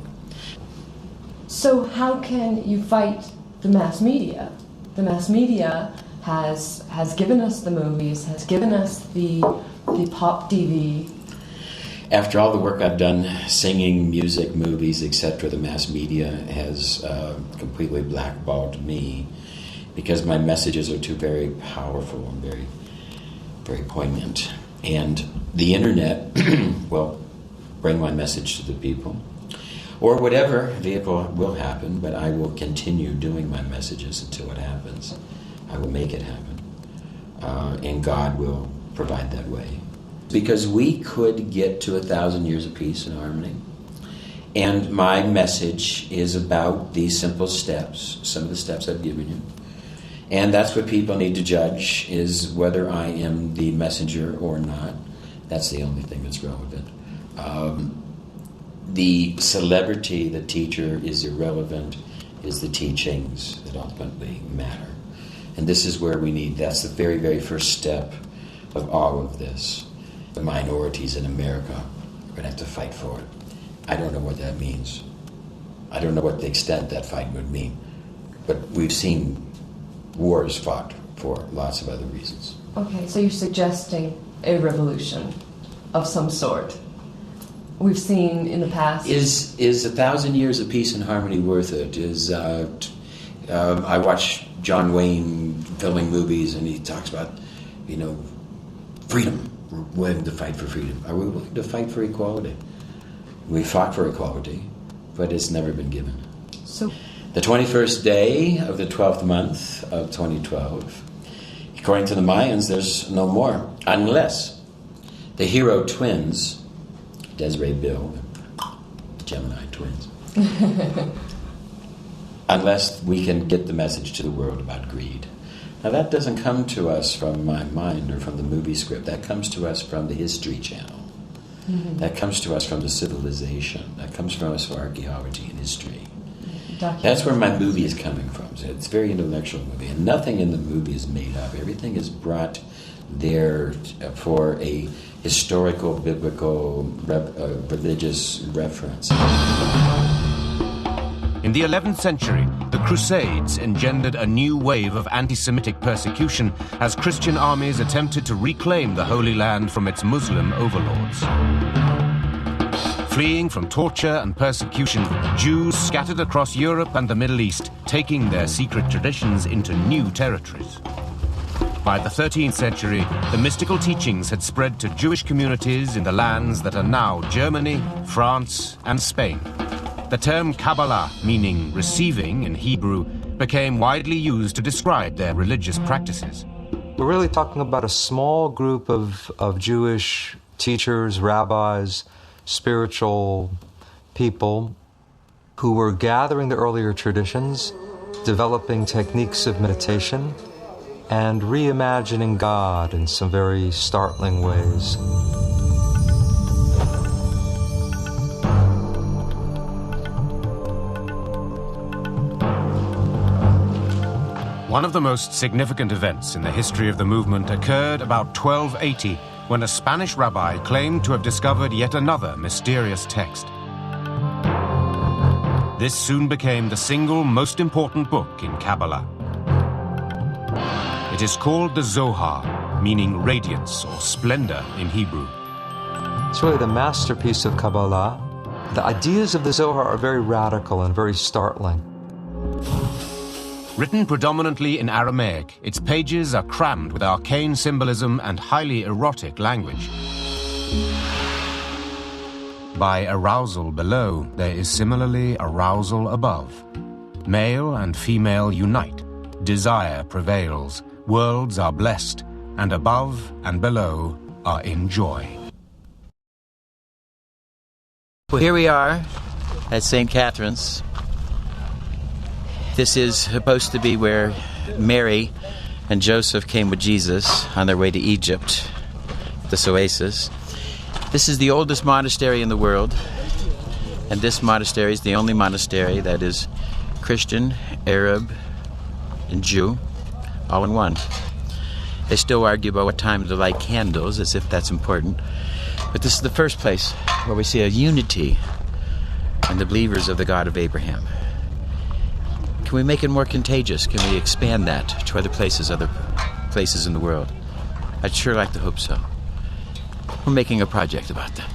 So how can you fight the mass media? The mass media has given us the movies, has given us the pop TV. After all the work I've done, singing, music, movies, etc., the mass media has completely blackballed me because my messages are too very powerful and very, very poignant. And the internet will bring my message to the people. Or whatever vehicle will happen, but I will continue doing my messages until it happens. I will make it happen. And God will provide that way. Because we could get to 1,000 years of peace and harmony. And my message is about these simple steps, some of the steps I've given you. And that's what people need to judge, is whether I am the messenger or not. That's the only thing that's relevant. The celebrity, the teacher is irrelevant. It is the teachings that ultimately matter. And this is where that's the very, very first step of all of this. The minorities in America are going to have to fight for it. I don't know what that means. I don't know what the extent that fight would mean. But we've seen wars fought for lots of other reasons. Okay, so you're suggesting a revolution of some sort. We've seen in the past... Is 1,000 years of peace and harmony worth it? I watch John Wayne filming movies and he talks about, freedom. We're willing to fight for freedom. Are we willing to fight for equality? We fought for equality, but it's never been given. So, the 21st day of the 12th month of 2012, according to the Mayans, there's no more, unless the hero twins, Desiree Bill, the Gemini twins, unless we can get the message to the world about greed. Now that doesn't come to us from my mind or from the movie script. That comes to us from the History Channel. Mm-hmm. That comes to us from the civilization. That comes from us from archaeology and history. That's where my movie is coming from. So it's a very intellectual movie. And nothing in the movie is made up. Everything is brought there for a historical, biblical, religious reference. In the 11th century, the Crusades engendered a new wave of anti-Semitic persecution as Christian armies attempted to reclaim the Holy Land from its Muslim overlords. Fleeing from torture and persecution, Jews scattered across Europe and the Middle East, taking their secret traditions into new territories. By the 13th century, the mystical teachings had spread to Jewish communities in the lands that are now Germany, France, and Spain. The term Kabbalah, meaning receiving in Hebrew, became widely used to describe their religious practices. We're really talking about a small group of Jewish teachers, rabbis, spiritual people who were gathering the earlier traditions, developing techniques of meditation, and reimagining God in some very startling ways. One of the most significant events in the history of the movement occurred about 1280, when a Spanish rabbi claimed to have discovered yet another mysterious text. This soon became the single most important book in Kabbalah. It is called the Zohar, meaning radiance or splendor in Hebrew. It's really the masterpiece of Kabbalah. The ideas of the Zohar are very radical and very startling. Written predominantly in Aramaic, its pages are crammed with arcane symbolism and highly erotic language. By arousal below, there is similarly arousal above. Male and female unite, desire prevails, worlds are blessed, and above and below are in joy. Well, here we are at St. Catherine's. This is supposed to be where Mary and Joseph came with Jesus on their way to Egypt, this oasis. This is the oldest monastery in the world, and this monastery is the only monastery that is Christian, Arab, and Jew, all in one. They still argue about what time to light candles, as if that's important. But this is the first place where we see a unity in the believers of the God of Abraham. Can we make it more contagious? Can we expand that to other places in the world? I'd sure like to hope so. We're making a project about that.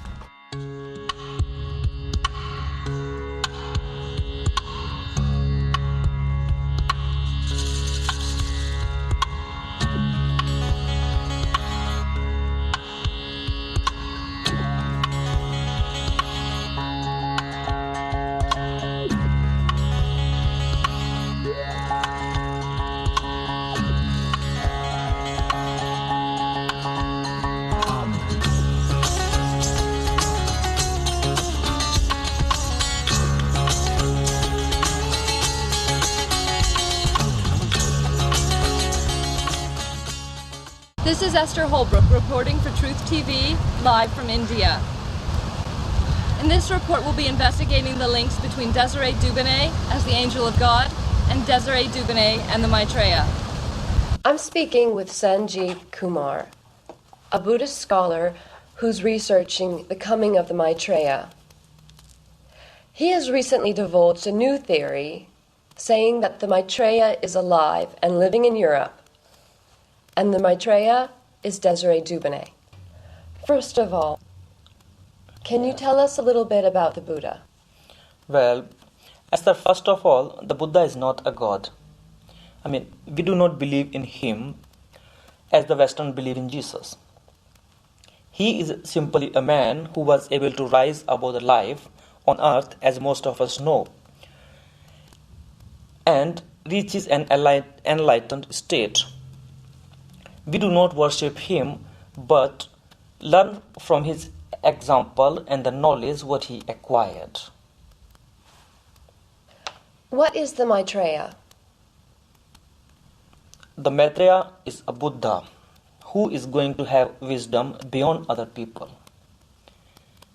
This is Esther Holbrook reporting for Truth TV, live from India. In this report, we'll be investigating the links between Desiree Dubonnet as the Angel of God and Desiree Dubonnet and the Maitreya. I'm speaking with Sanjeev Kumar, a Buddhist scholar who's researching the coming of the Maitreya. He has recently divulged a new theory saying that the Maitreya is alive and living in Europe, and the Maitreya is Desiree Dubonnet. First of all, can you tell us a little bit about the Buddha? Well, Esther, first of all, the Buddha is not a god. We do not believe in him as the Western believe in Jesus. He is simply a man who was able to rise above the life on earth, as most of us know, and reaches an enlightened state. We do not worship him, but learn from his example and the knowledge what he acquired. What is the Maitreya? The Maitreya is a Buddha who is going to have wisdom beyond other people.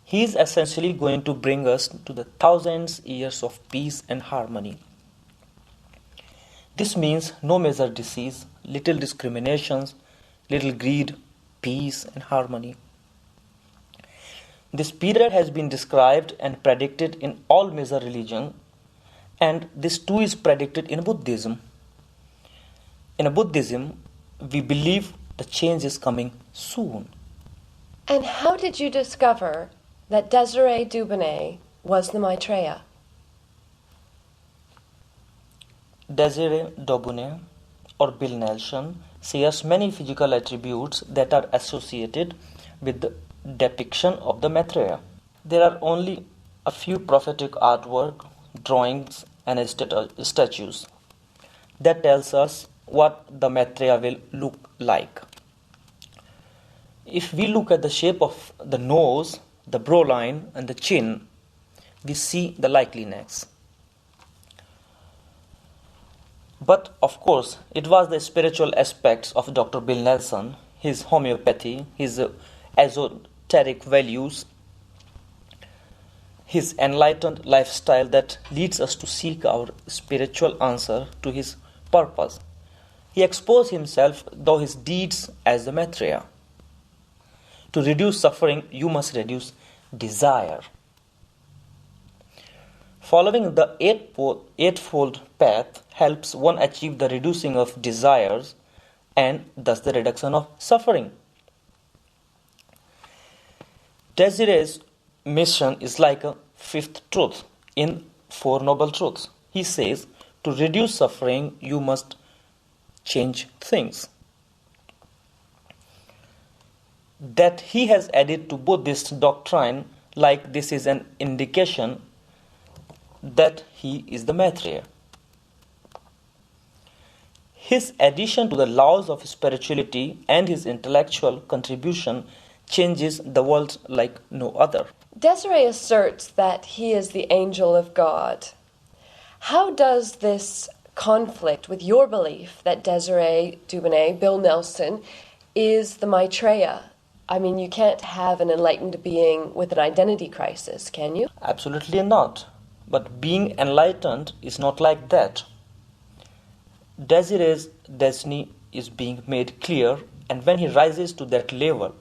He is essentially going to bring us to the thousands years of peace and harmony. This means no major disease, little discriminations, little greed, peace, and harmony. This period has been described and predicted in all major religions, and this too is predicted in Buddhism. In Buddhism, we believe the change is coming soon. And how did you discover that Desiree Dubonnet was the Maitreya? Desiree Dubonnet, or Bill Nelson, shares many physical attributes that are associated with the depiction of the Maitreya. There are only a few prophetic artwork, drawings, and statues that tells us what the Maitreya will look like. If we look at the shape of the nose, the brow line, and the chin, we see the likeliness. But of course, it was the spiritual aspects of Dr. Bill Nelson, his homeopathy, his esoteric values, his enlightened lifestyle that leads us to seek our spiritual answer to his purpose. He exposed himself through his deeds as the Maitreya. To reduce suffering, you must reduce desire. Following the eightfold path helps one achieve the reducing of desires and thus the reduction of suffering. Desiree's mission is like a fifth truth in Four Noble Truths. He says, to reduce suffering, you must change things. That he has added to Buddhist doctrine like this is an indication that he is the Maitreya. His addition to the laws of spirituality and his intellectual contribution changes the world like no other. Desiree asserts that he is the angel of God. How does this conflict with your belief that Desiree Dubonnet, Bill Nelson, is the Maitreya? I mean, you can't have an enlightened being with an identity crisis, can you? Absolutely not. But being enlightened is not like that. Desiree's destiny is being made clear, and when he rises to that level,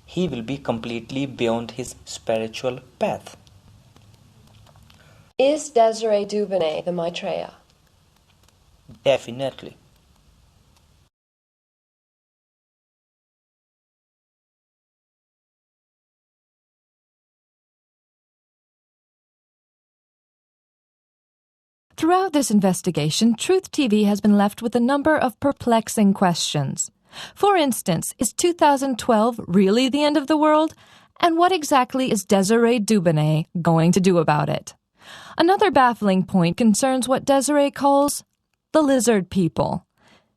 he will be completely beyond his spiritual path. Is Desiree Dubonnet the Maitreya? Definitely. Throughout this investigation, Truth TV has been left with a number of perplexing questions. For instance, is 2012 really the end of the world? And what exactly is Desiree Dubonnet going to do about it? Another baffling point concerns what Desiree calls the lizard people.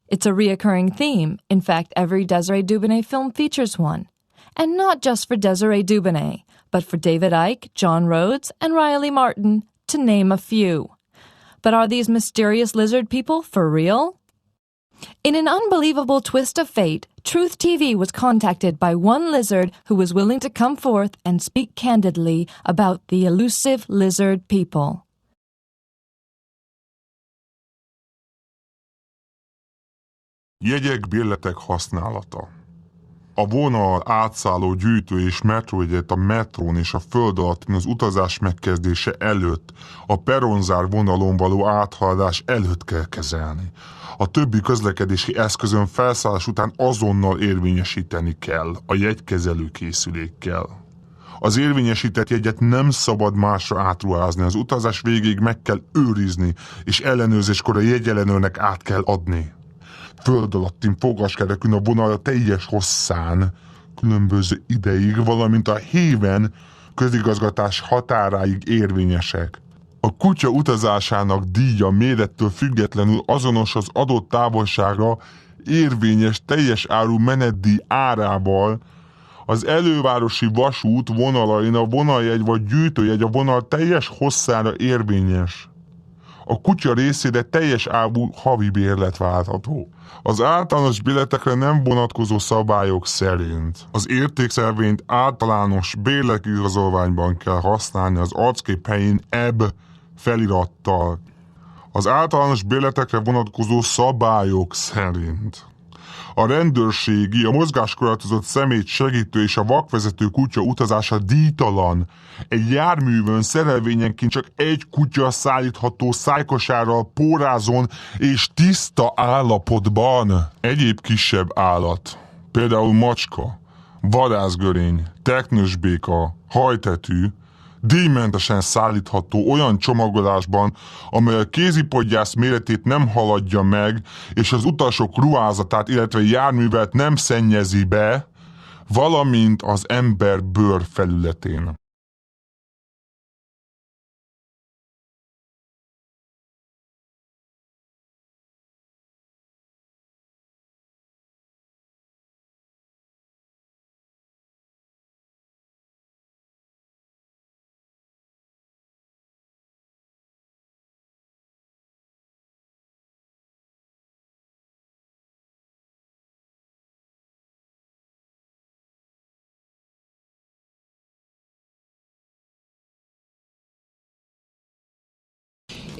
It's a reoccurring theme. In fact, every Desiree Dubonnet film features one. And not just for Desiree Dubonnet, but for David Icke, John Rhodes, and Riley Martin, to name a few. But are these mysterious lizard people for real? In an unbelievable twist of fate, Truth TV was contacted by one lizard who was willing to come forth and speak candidly about the elusive lizard people. Jegyek, bérletek használata. A vonal átszálló gyűjtő és metrójegyet a metrón és a föld alattin az utazás megkezdése előtt, a peronzár vonalon való áthaladás előtt kell kezelni. A többi közlekedési eszközön felszállás után azonnal érvényesíteni kell a jegykezelő készülékkel. Az érvényesített jegyet nem szabad másra átruházni, az utazás végéig meg kell őrizni, és ellenőrzéskor a jegyellenőrnek át kell adni. Föld alattin fogaskerekün a vonal teljes hosszán, különböző ideig, valamint a héven közigazgatás határáig érvényesek. A kutya utazásának díja mérettől függetlenül azonos az adott távolságra érvényes teljes áru menetdíj árával. Az elővárosi vasút vonalain a vonaljegy vagy gyűjtőjegy a vonal teljes hosszára érvényes. A kutya részére teljes áru havi bérlet váltható. Az általános bérletekre nem vonatkozó szabályok szerint az értékszabványt általános bérletigazolványban kell használni az arckép helyén EB felirattal. Az általános bérletekre vonatkozó szabályok szerint A rendőrségi, a mozgáskorlátozott személyt segítő és a vakvezető kutya utazása díjtalan. Egy járművön szerelvényenként csak egy kutya szállítható szájkosárral pórázon és tiszta állapotban. Egyéb kisebb állat, például macska, vadászgörény, teknősbéka, hajtetű, díjmentesen szállítható olyan csomagolásban, amely a kézipodgyász méretét nem haladja meg, és az utasok ruházatát, illetve járművet nem szennyezi be, valamint az ember bőr felületén.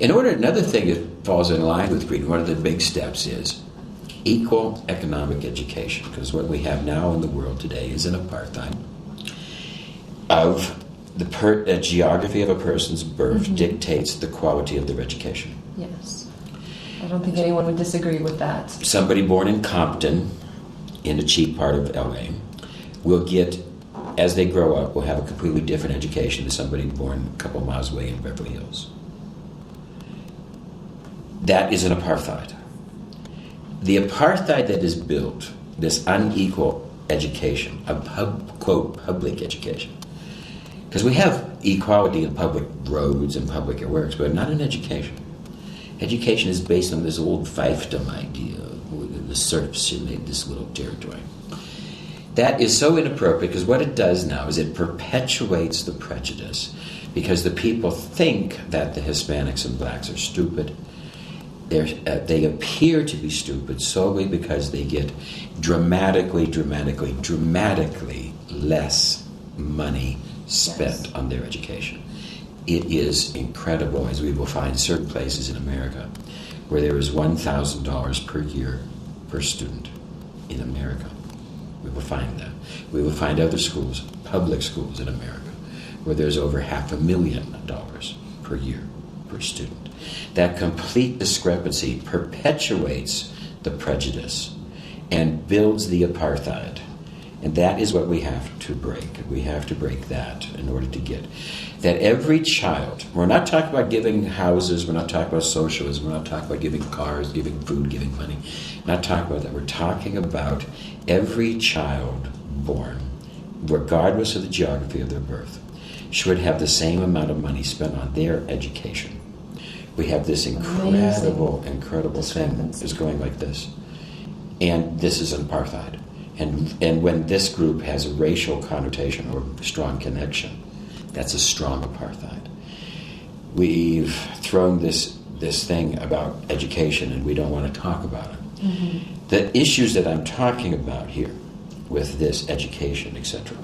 Another thing that falls in line with Green, one of the big steps is equal economic education, because what we have now in the world today is an apartheid of the geography of a person's birth dictates the quality of their education. Yes. I don't think anyone would disagree with that. Somebody born in Compton, in a cheap part of LA, will get, as they grow up, will have a completely different education than somebody born a couple miles away in Beverly Hills. That is an apartheid. The apartheid that is built, this unequal education, a public education, because we have equality in public roads and public works, but not in education. Education is based on this old fiefdom idea, the serfs who made this little territory. That is so inappropriate, because what it does now is it perpetuates the prejudice, because the people think that the Hispanics and blacks are stupid. They appear to be stupid solely because they get dramatically less money spent on their education. It is incredible, as we will find certain places in America where there is $1,000 per year per student in America. We will find that. We will find other schools, public schools in America, where there's over $500,000 per year per student. That complete discrepancy perpetuates the prejudice and builds the apartheid. And that is what we have to break. We have to break that in order to get that every child, we're not talking about giving houses, we're not talking about socialism, we're not talking about giving cars, giving food, giving money. We're not talking about that. We're talking about every child born, regardless of the geography of their birth, should have the same amount of money spent on their education. We have this incredible thing that's going like this. And this is an apartheid. And when this group has a racial connotation or strong connection, that's a strong apartheid. We've thrown this thing about education and we don't want to talk about it. Mm-hmm. The issues that I'm talking about here with this education, etc.,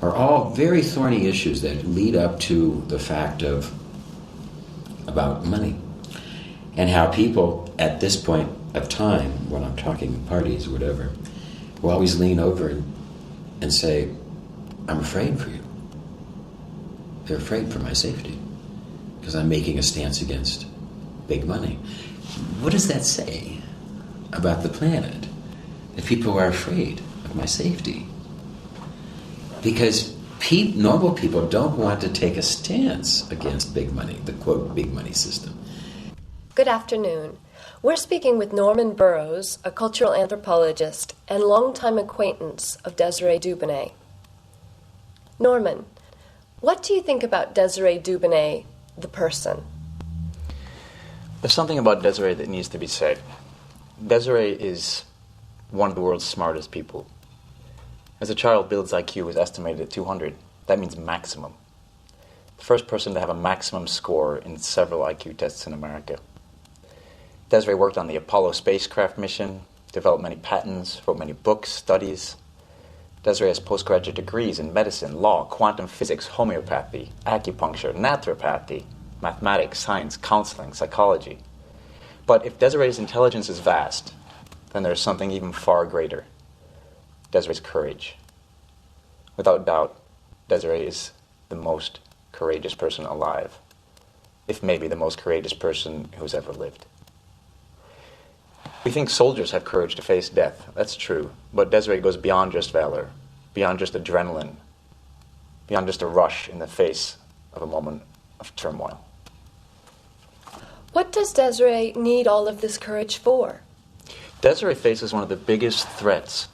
are all very thorny issues that lead up to the fact of about money and how people at this point of time, when I'm talking parties or whatever, will always lean over and say, I'm afraid for you. They're afraid for my safety because I'm making a stance against big money. What does that say about the planet? That people are afraid of my safety? Because normal people don't want to take a stance against big money, the quote, big money system. Good afternoon. We're speaking with Norman Burroughs, a cultural anthropologist and longtime acquaintance of Desiree Dubonnet. Norman, what do you think about Desiree Dubonnet, the person? There's something about Desiree that needs to be said. Desiree is one of the world's smartest people. As a child, Bill's IQ was estimated at 200. That means maximum. The first person to have a maximum score in several IQ tests in America. Desiree worked on the Apollo spacecraft mission, developed many patents, wrote many books, studies. Desiree has postgraduate degrees in medicine, law, quantum physics, homeopathy, acupuncture, naturopathy, mathematics, science, counseling, psychology. But if Desiree's intelligence is vast, then there's something even far greater. Desiree's courage. Without doubt, Desiree is the most courageous person alive, if maybe the most courageous person who's ever lived. We think soldiers have courage to face death. That's true. But Desiree goes beyond just valor, beyond just adrenaline, beyond just a rush in the face of a moment of turmoil. What does Desiree need all of this courage for? Desiree faces one of the biggest threats,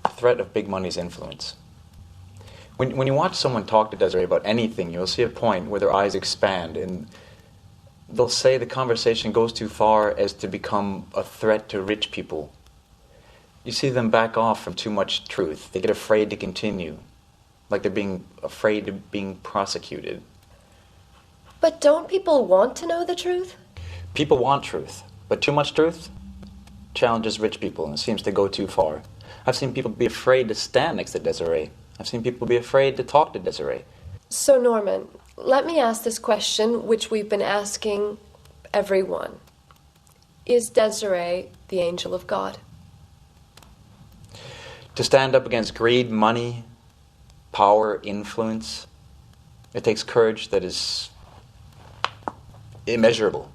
the threat of big money's influence. When you watch someone talk to Desiree about anything, you'll see a point where their eyes expand and they'll say the conversation goes too far as to become a threat to rich people. You see them back off from too much truth. They get afraid to continue, like they're being afraid of being prosecuted. But don't people want to know the truth? People want truth, but too much truth challenges rich people and seems to go too far. I've seen people be afraid to stand next to Desiree. I've seen people be afraid to talk to Desiree. So, Norman, let me ask this question, which we've been asking everyone. Is Desiree the angel of God? To stand up against greed, money, power, influence, it takes courage that is immeasurable.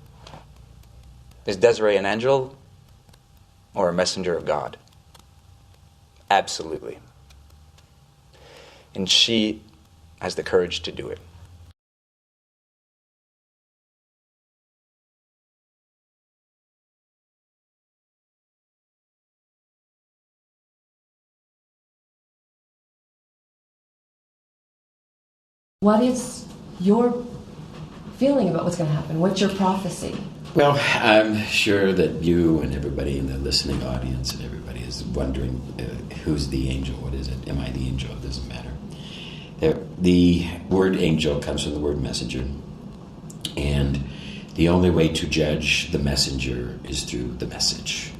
Is Desiree an angel or a messenger of God? Absolutely. And she has the courage to do it. What is your feeling about what's going to happen? What's your prophecy? Well, I'm sure that you and everybody in the listening audience and everybody is wondering who's the angel? What is it? Am I the angel? It doesn't matter. The word angel comes from the word messenger. And the only way to judge the messenger is through the message.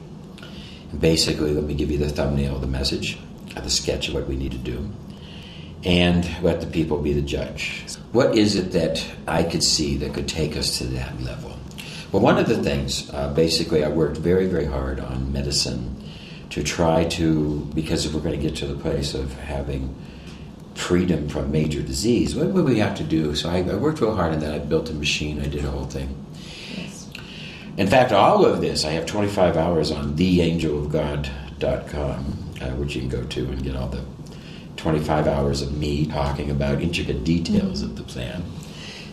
And basically, let me give you the thumbnail of the message, the sketch of what we need to do, and let the people be the judge. What is it that I could see that could take us to that level? Well, one of the things, basically, I worked very, very hard on medicine to try to, because if we're going to get to the place of having freedom from major disease, what would we have to do? So I worked real hard on that. I built a machine. I did a whole thing. Yes. In fact, all of this, I have 25 hours on theangelofgod.com, which you can go to and get all the 25 hours of me talking about intricate details of the plan.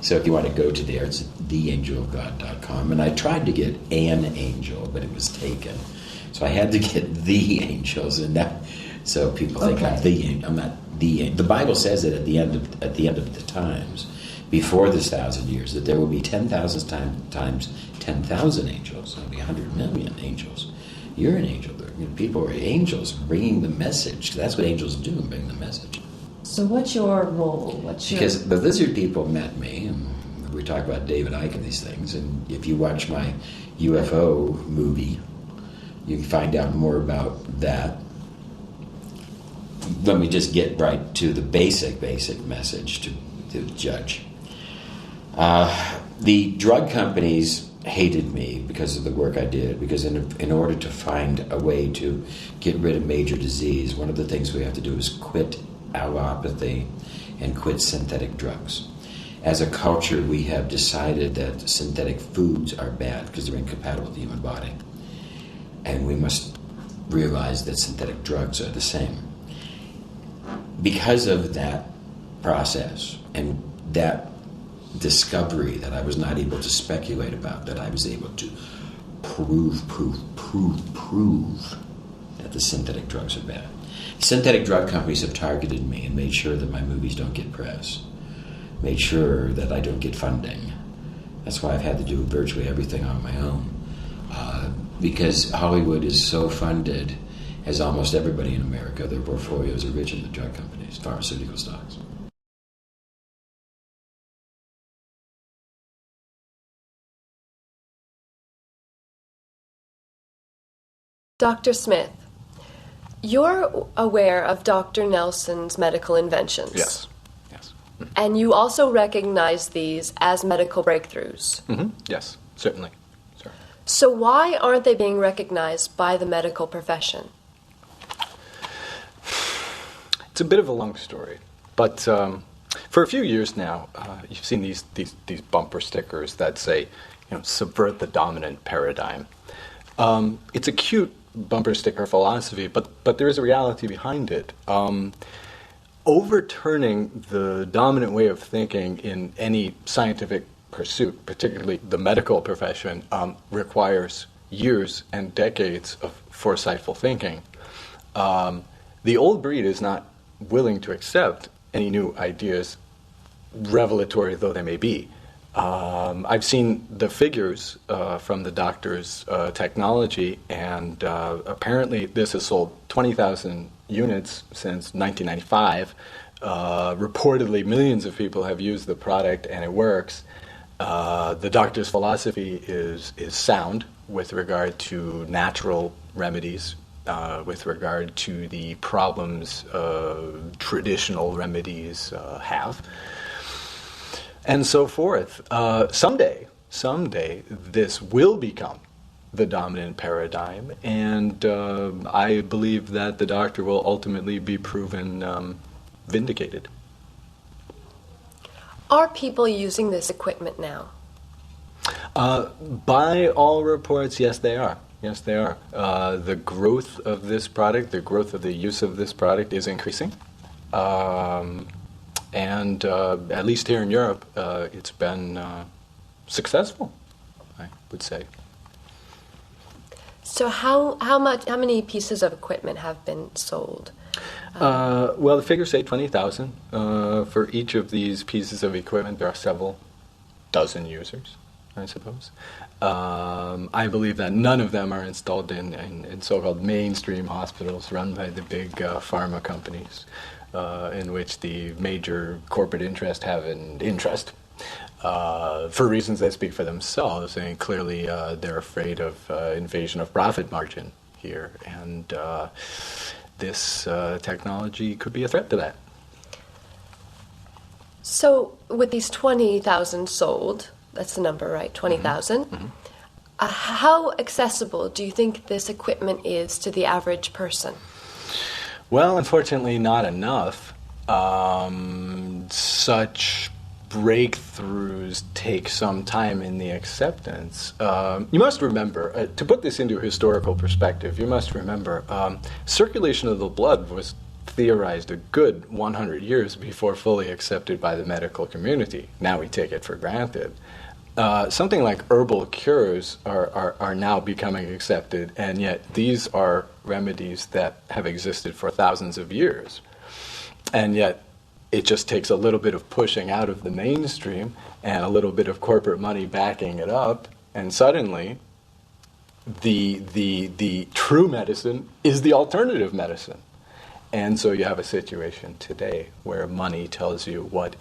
So if you want to go to there, it's theangelofgod.com. And I tried to get an angel, but it was taken. So I had to get the angels, and that, so people think I'm not the angel. The Bible says that at the end of the times, before this 1,000 years, that there will be 10,000 times 10,000 angels. There'll be 100 million angels. You're an angel. People are angels bringing the message. That's what angels do, bring the message. So what's your role? Because the lizard people met me, and we talk about David Icke and these things, and if you watch my UFO movie, you can find out more about that. Let me just get right to the basic message to the judge. The drug companies hated me because of the work I did, because in order to find a way to get rid of major disease, one of the things we have to do is quit allopathy and quit synthetic drugs. As a culture, we have decided that synthetic foods are bad because they're incompatible with the human body. And we must realize that synthetic drugs are the same. Because of that process and that discovery that I was not able to speculate about, that I was able to prove that the synthetic drugs are bad. Synthetic drug companies have targeted me and made sure that my movies don't get press, made sure that I don't get funding. That's why I've had to do virtually everything on my own. Because Hollywood is so funded, as almost everybody in America, their portfolios are rich in the drug companies, pharmaceutical stocks. Dr. Smith, you're aware of Dr. Nelson's medical inventions. Yes. And you also recognize these as medical breakthroughs. Yes, certainly. Sure. So why aren't they being recognized by the medical profession? It's a bit of a long story, but for a few years now, you've seen these bumper stickers that say, subvert the dominant paradigm. It's a cute bumper sticker philosophy, but there is a reality behind it. Overturning the dominant way of thinking in any scientific pursuit, particularly the medical profession, requires years and decades of foresightful thinking. The old breed is not willing to accept any new ideas, revelatory though they may be. I've seen the figures from the doctor's technology, and apparently this has sold 20,000 units since 1995. Reportedly, millions of people have used the product, and it works. The doctor's philosophy is sound with regard to natural remedies, with regard to the problems traditional remedies have, and so forth. Someday, this will become the dominant paradigm, and I believe that the doctor will ultimately be proven vindicated. Are people using this equipment now? By all reports, yes, they are. Yes, they are. The growth of this product, the growth of the use of this product is increasing. And at least here in Europe, it's been successful, I would say. So how many pieces of equipment have been sold? Well, the figures say 20,000. For each of these pieces of equipment, there are several dozen users, I suppose. I believe that none of them are installed in so-called mainstream hospitals run by the big pharma companies, in which the major corporate interests have an interest. For reasons that speak for themselves, and clearly they're afraid of invasion of profit margin here, and this technology could be a threat to that. So with these 20,000 sold, that's the number, right? 20,000. Mm-hmm. How accessible do you think this equipment is to the average person? Well, unfortunately, not enough. Such breakthroughs take some time in the acceptance. You must remember, to put this into historical perspective, you must remember, circulation of the blood was theorized a good 100 years before fully accepted by the medical community. Now we take it for granted. Something like herbal cures are now becoming accepted, and yet these are remedies that have existed for thousands of years. And yet it just takes a little bit of pushing out of the mainstream and a little bit of corporate money backing it up, and suddenly the true medicine is the alternative medicine. And so you have a situation today where money tells you which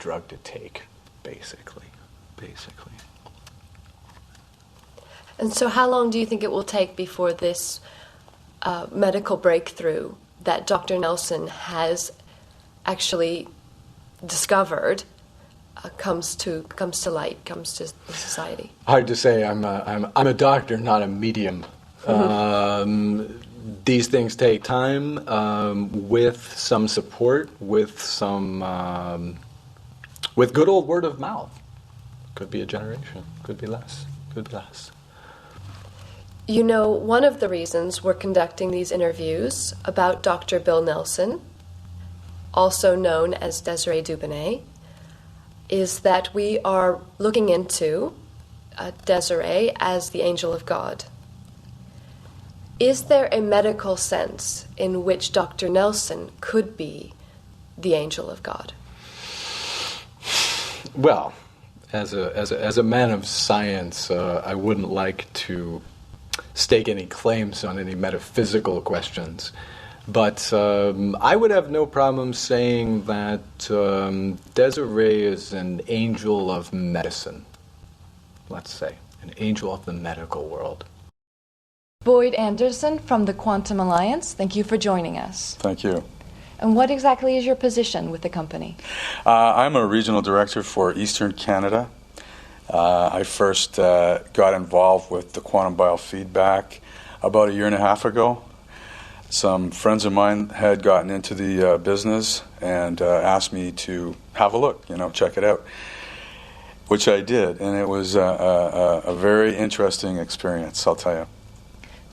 drug to take, basically. And so how long do you think it will take before this medical breakthrough that Dr. Nelson has actually discovered comes to light, comes to society? Hard to say. I'm a doctor, not a medium. These things take time, with some support, with good old word of mouth. Could be a generation, could be less. You know, one of the reasons we're conducting these interviews about Dr. Bill Nelson, also known as Desiree Dubonnet, is that we are looking into Desiree as the angel of God. Is there a medical sense in which Dr. Nelson could be the angel of God? Well, as a man of science, I wouldn't like to stake any claims on any metaphysical questions, but I would have no problem saying that Desiree is an angel of medicine, let's say, an angel of the medical world. Boyd Anderson from the Quantum Alliance, thank you for joining us. Thank you. And what exactly is your position with the company? I'm a regional director for Eastern Canada, I first got involved with the quantum biofeedback about 1.5 years ago. Some friends of mine had gotten into the business and asked me to have a look, check it out, which I did, and it was a very interesting experience, I'll tell you.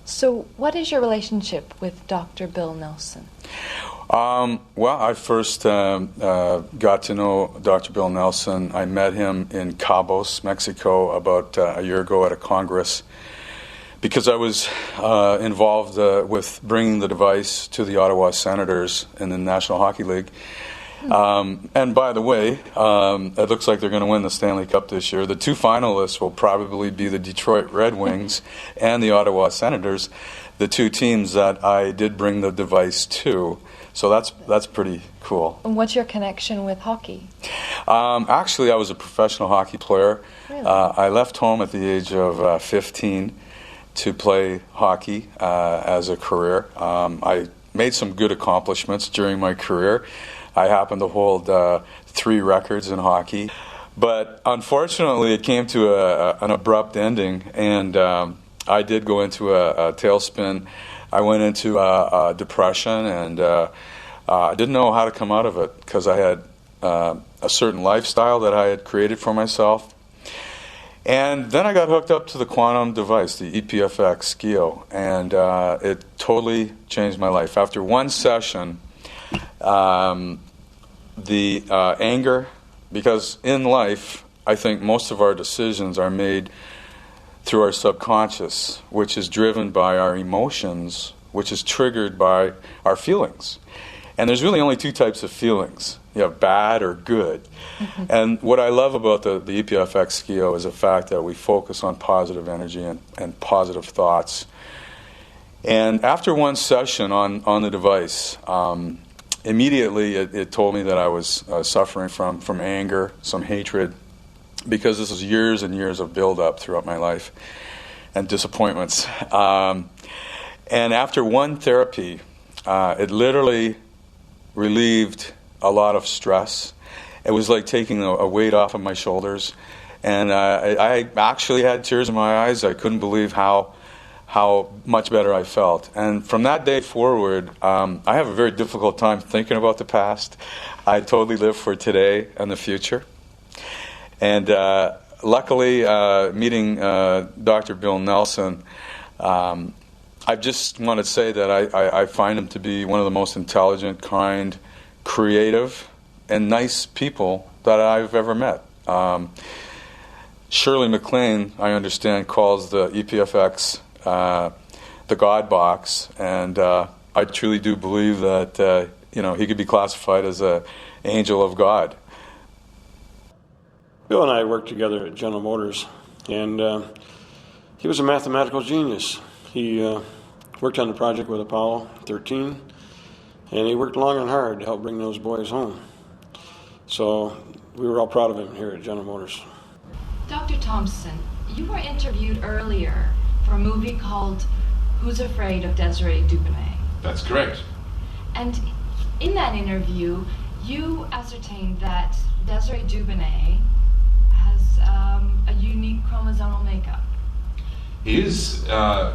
So what is your relationship with Dr. Bill Nelson? Well, I first got to know Dr. Bill Nelson. I met him in Cabos, Mexico, about a year ago at a congress, because I was involved with bringing the device to the Ottawa Senators in the National Hockey League. And by the way, it looks like they're going to win the Stanley Cup this year. The two finalists will probably be the Detroit Red Wings and the Ottawa Senators, the two teams that I did bring the device to. So that's pretty cool. And what's your connection with hockey? Actually, I was a professional hockey player. Really? I left home at the age of 15 to play hockey as a career. I made some good accomplishments during my career. I happened to hold 3 records in hockey. But unfortunately, it came to an abrupt ending, and I did go into a tailspin. I went into a depression, and I didn't know how to come out of it because I had a certain lifestyle that I had created for myself. And then I got hooked up to the quantum device, the EPFX Skio, and it totally changed my life. After one session, the anger, because in life, I think most of our decisions are made through our subconscious, which is driven by our emotions, which is triggered by our feelings. And there's really only 2 types of feelings. You have bad or good. Mm-hmm. And what I love about the EPFX Skio is the fact that we focus on positive energy and positive thoughts. And after one session on the device, immediately it told me that I was suffering from anger, some hatred, because this was years and years of build-up throughout my life and disappointments. And after one therapy, it literally relieved a lot of stress. It was like taking a weight off of my shoulders. And I actually had tears in my eyes. I couldn't believe how much better I felt. And from that day forward, I have a very difficult time thinking about the past. I totally live for today and the future. And luckily, meeting Dr. Bill Nelson, I just want to say that I find him to be one of the most intelligent, kind, creative, and nice people that I've ever met. Shirley MacLaine, I understand, calls the EPFX the God box, and I truly do believe that he could be classified as an angel of God. Bill and I worked together at General Motors, and he was a mathematical genius. He worked on the project with Apollo 13, and he worked long and hard to help bring those boys home. So we were all proud of him here at General Motors. Dr. Thompson, you were interviewed earlier for a movie called Who's Afraid of Desiree Dubonnet? That's correct. And in that interview, you ascertained that Desiree Dubonnet has a unique chromosomal makeup. He is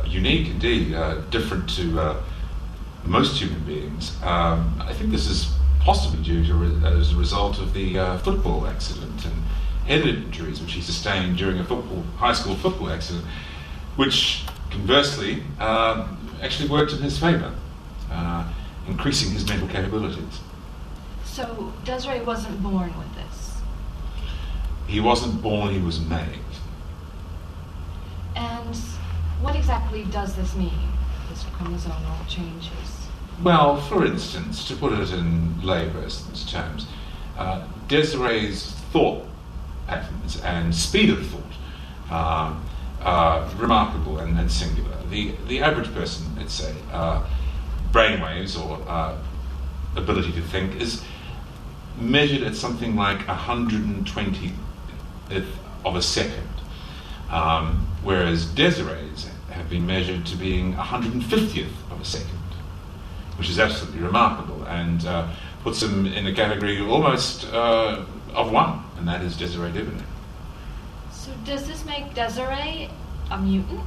unique indeed, different to most human beings. I think this is possibly due to as a result of the football accident and head injuries which he sustained during a high school football accident, which conversely actually worked in his favour, increasing his mental capabilities. So Desiree wasn't born with this? He wasn't born, he was made. And what exactly does this mean, this chromosomal changes? Well, for instance, to put it in layperson's terms, Desiree's thought patterns and speed of thought are remarkable and singular. The average person, let's say, brainwaves or ability to think is measured at something like 120th of a second, whereas Desiree's have been measured to being 150th of a second, which is absolutely remarkable and puts them in a category almost of one, and that is Desiree Dubonnet. So does this make Desiree a mutant?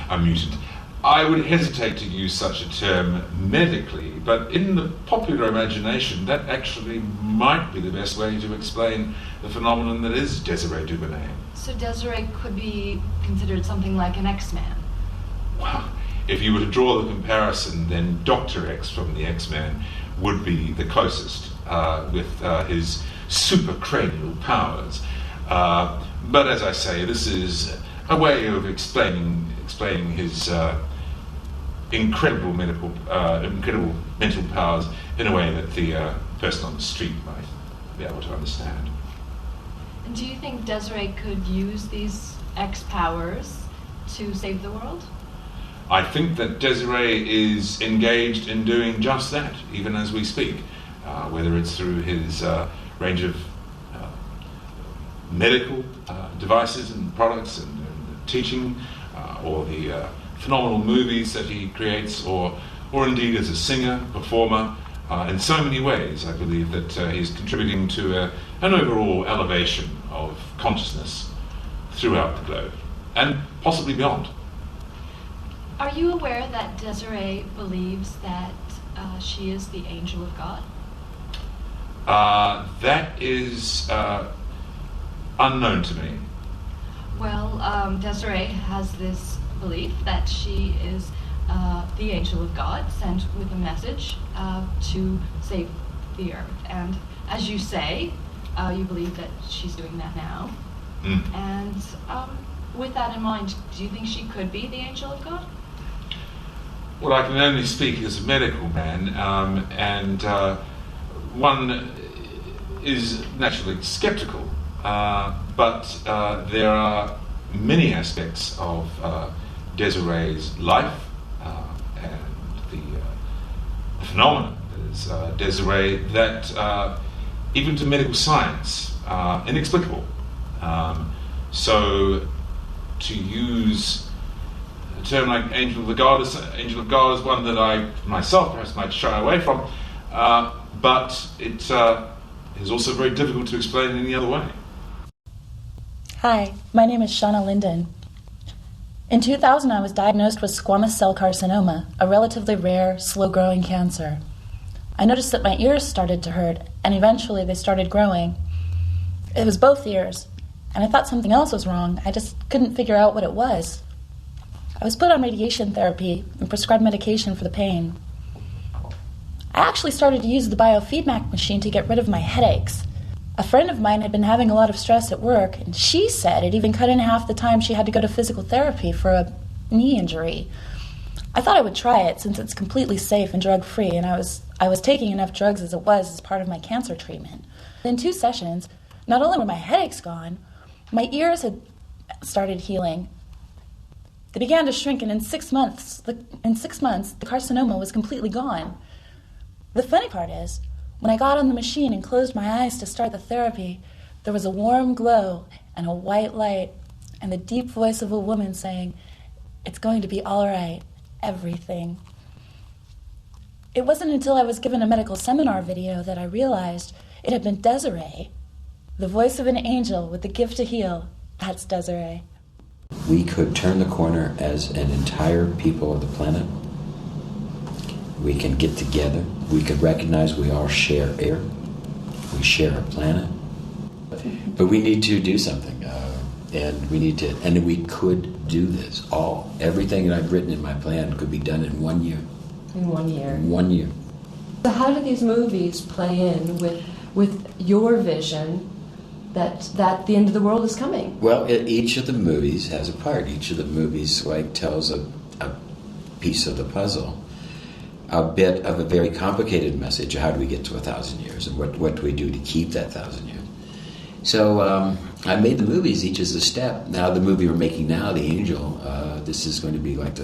A mutant. I would hesitate to use such a term medically, but in the popular imagination, that actually might be the best way to explain the phenomenon that is Desiree Dubonnet. So Desiree could be considered something like an X-Man? Wow. If you were to draw the comparison, then Dr. X from the X-Men would be the closest, with his supracranial powers. But as I say, this is a way of explaining his incredible mental powers in a way that the person on the street might be able to understand. And do you think Desiree could use these X powers to save the world? I think that Desiree is engaged in doing just that, even as we speak, whether it's through his range of medical devices and products and teaching, or the phenomenal movies that he creates, or indeed as a singer, performer. In so many ways, I believe that he's contributing to an overall elevation of consciousness throughout the globe, and possibly beyond. Are you aware that Desiree believes that she is the angel of God? That is unknown to me. Well, Desiree has this belief that she is the angel of God sent with a message to save the earth. And as you say, you believe that she's doing that now. Mm. And with that in mind, do you think she could be the angel of God? Well, I can only speak as a medical man, and one is naturally skeptical, but there are many aspects of Desiree's life and the phenomenon that is Desiree that even to medical science are inexplicable. So to use a term like angel of God is one that I myself perhaps might shy away from, but it is also very difficult to explain in any other way. Hi, my name is Shauna Linden. In 2000, I was diagnosed with squamous cell carcinoma, a relatively rare, slow-growing cancer. I noticed that my ears started to hurt, and eventually they started growing. It was both ears, and I thought something else was wrong. I just couldn't figure out what it was. I was put on radiation therapy and prescribed medication for the pain. I actually started to use the biofeedback machine to get rid of my headaches. A friend of mine had been having a lot of stress at work, and she said it even cut in half the time she had to go to physical therapy for a knee injury. I thought I would try it since it's completely safe and drug-free, and I was taking enough drugs as it was as part of my cancer treatment. In 2 sessions, not only were my headaches gone, my ears had started healing. They began to shrink, and in 6 months, the carcinoma was completely gone. The funny part is, when I got on the machine and closed my eyes to start the therapy, there was a warm glow and a white light and the deep voice of a woman saying, "It's going to be all right, everything." It wasn't until I was given a medical seminar video that I realized it had been Desiree, the voice of an angel with the gift to heal. That's Desiree. We could turn the corner as an entire people of the planet. We can get together. We could recognize we all share air. We share a planet. But we need to do something. And we could do this. Everything that I've written in my plan could be done in 1 year. In 1 year. In 1 year. So how do these movies play in with your vision that the end of the world is coming? Well, each of the movies has a part. Each of the movies tells a piece of the puzzle. A bit of a very complicated message. How do we get to 1,000 years, and what do we do to keep that 1,000 years? So I made the movies. Each is a step. Now the movie we're making now, The Angel, this is going to be like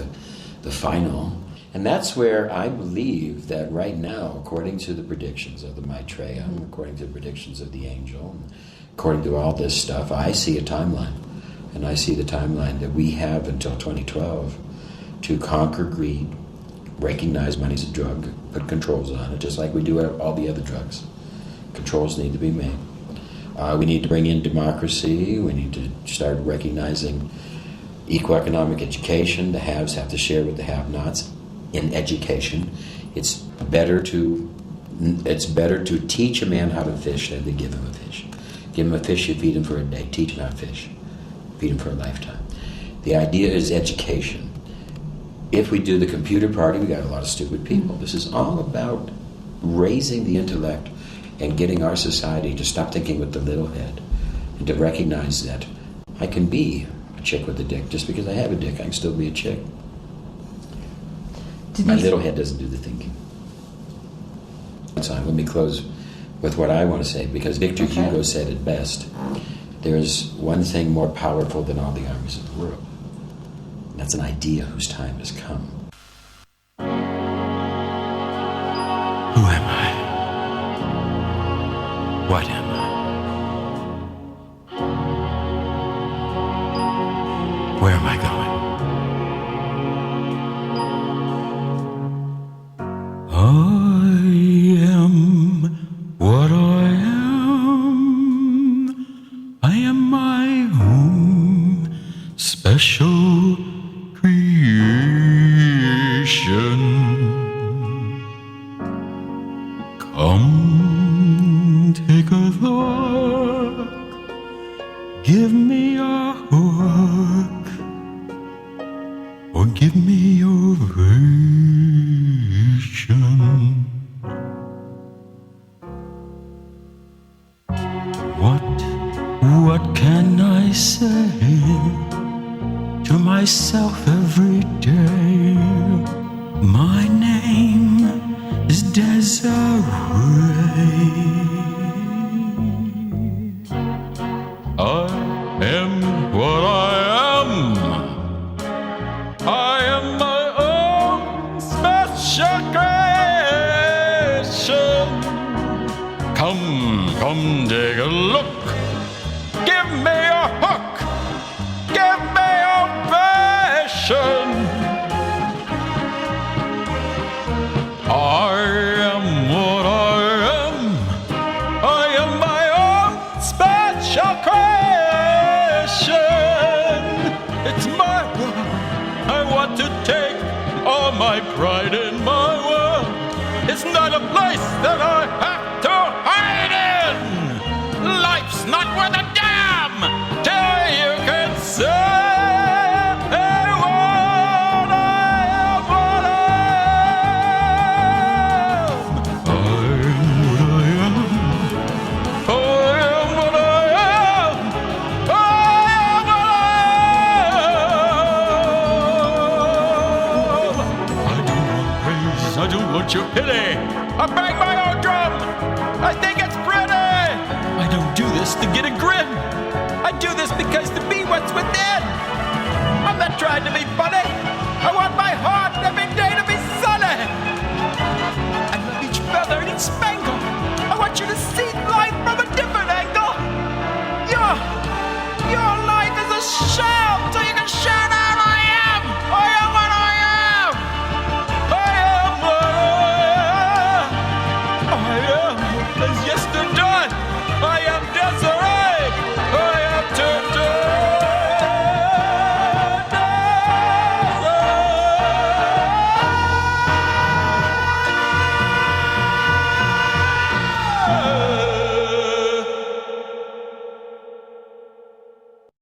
the final, and that's where I believe that right now, according to the predictions of the Maitreya, according to the predictions of the Angel, according to all this stuff, I see a timeline, and I see the timeline that we have until 2012 to conquer greed. Recognize money's a drug, put controls on it, just like we do all the other drugs. Controls need to be made. We need to bring in democracy. We need to start recognizing equal education. The haves have to share with the have-nots in education. It's better to teach a man how to fish than to give him a fish. Give him a fish, you feed him for a day. Teach him how to fish. Feed him for a lifetime. The idea is education. If we do the computer party, we got a lot of stupid people. This is all about raising the intellect and getting our society to stop thinking with the little head and to recognize that I can be a chick with a dick. Just because I have a dick, I can still be a chick. My little head doesn't do the thinking. So let me close with what I want to say, because Victor Hugo said it best. There's one thing more powerful than all the armies of the world. And that's an idea whose time has come. Who am I? What am I? Where am I going? I am what I am. I am my own special creation. Come, take a look. Give me a hook, or give me your ovation. What can I say to myself every day? My name is Desiree. I am what I am. I am my own special creation. Come, take a look. Give me a hook. Give me a passion. I am what I am. I am my own special creation. It's my world. I want to take all my pride in my world. It's not a place that I have to hide in. Life's not worth a damn till you can say. Your pity. I bang my own drum. I think it's pretty. I don't do this to get a grin. I do this because to be what's within. I'm not trying to be funny.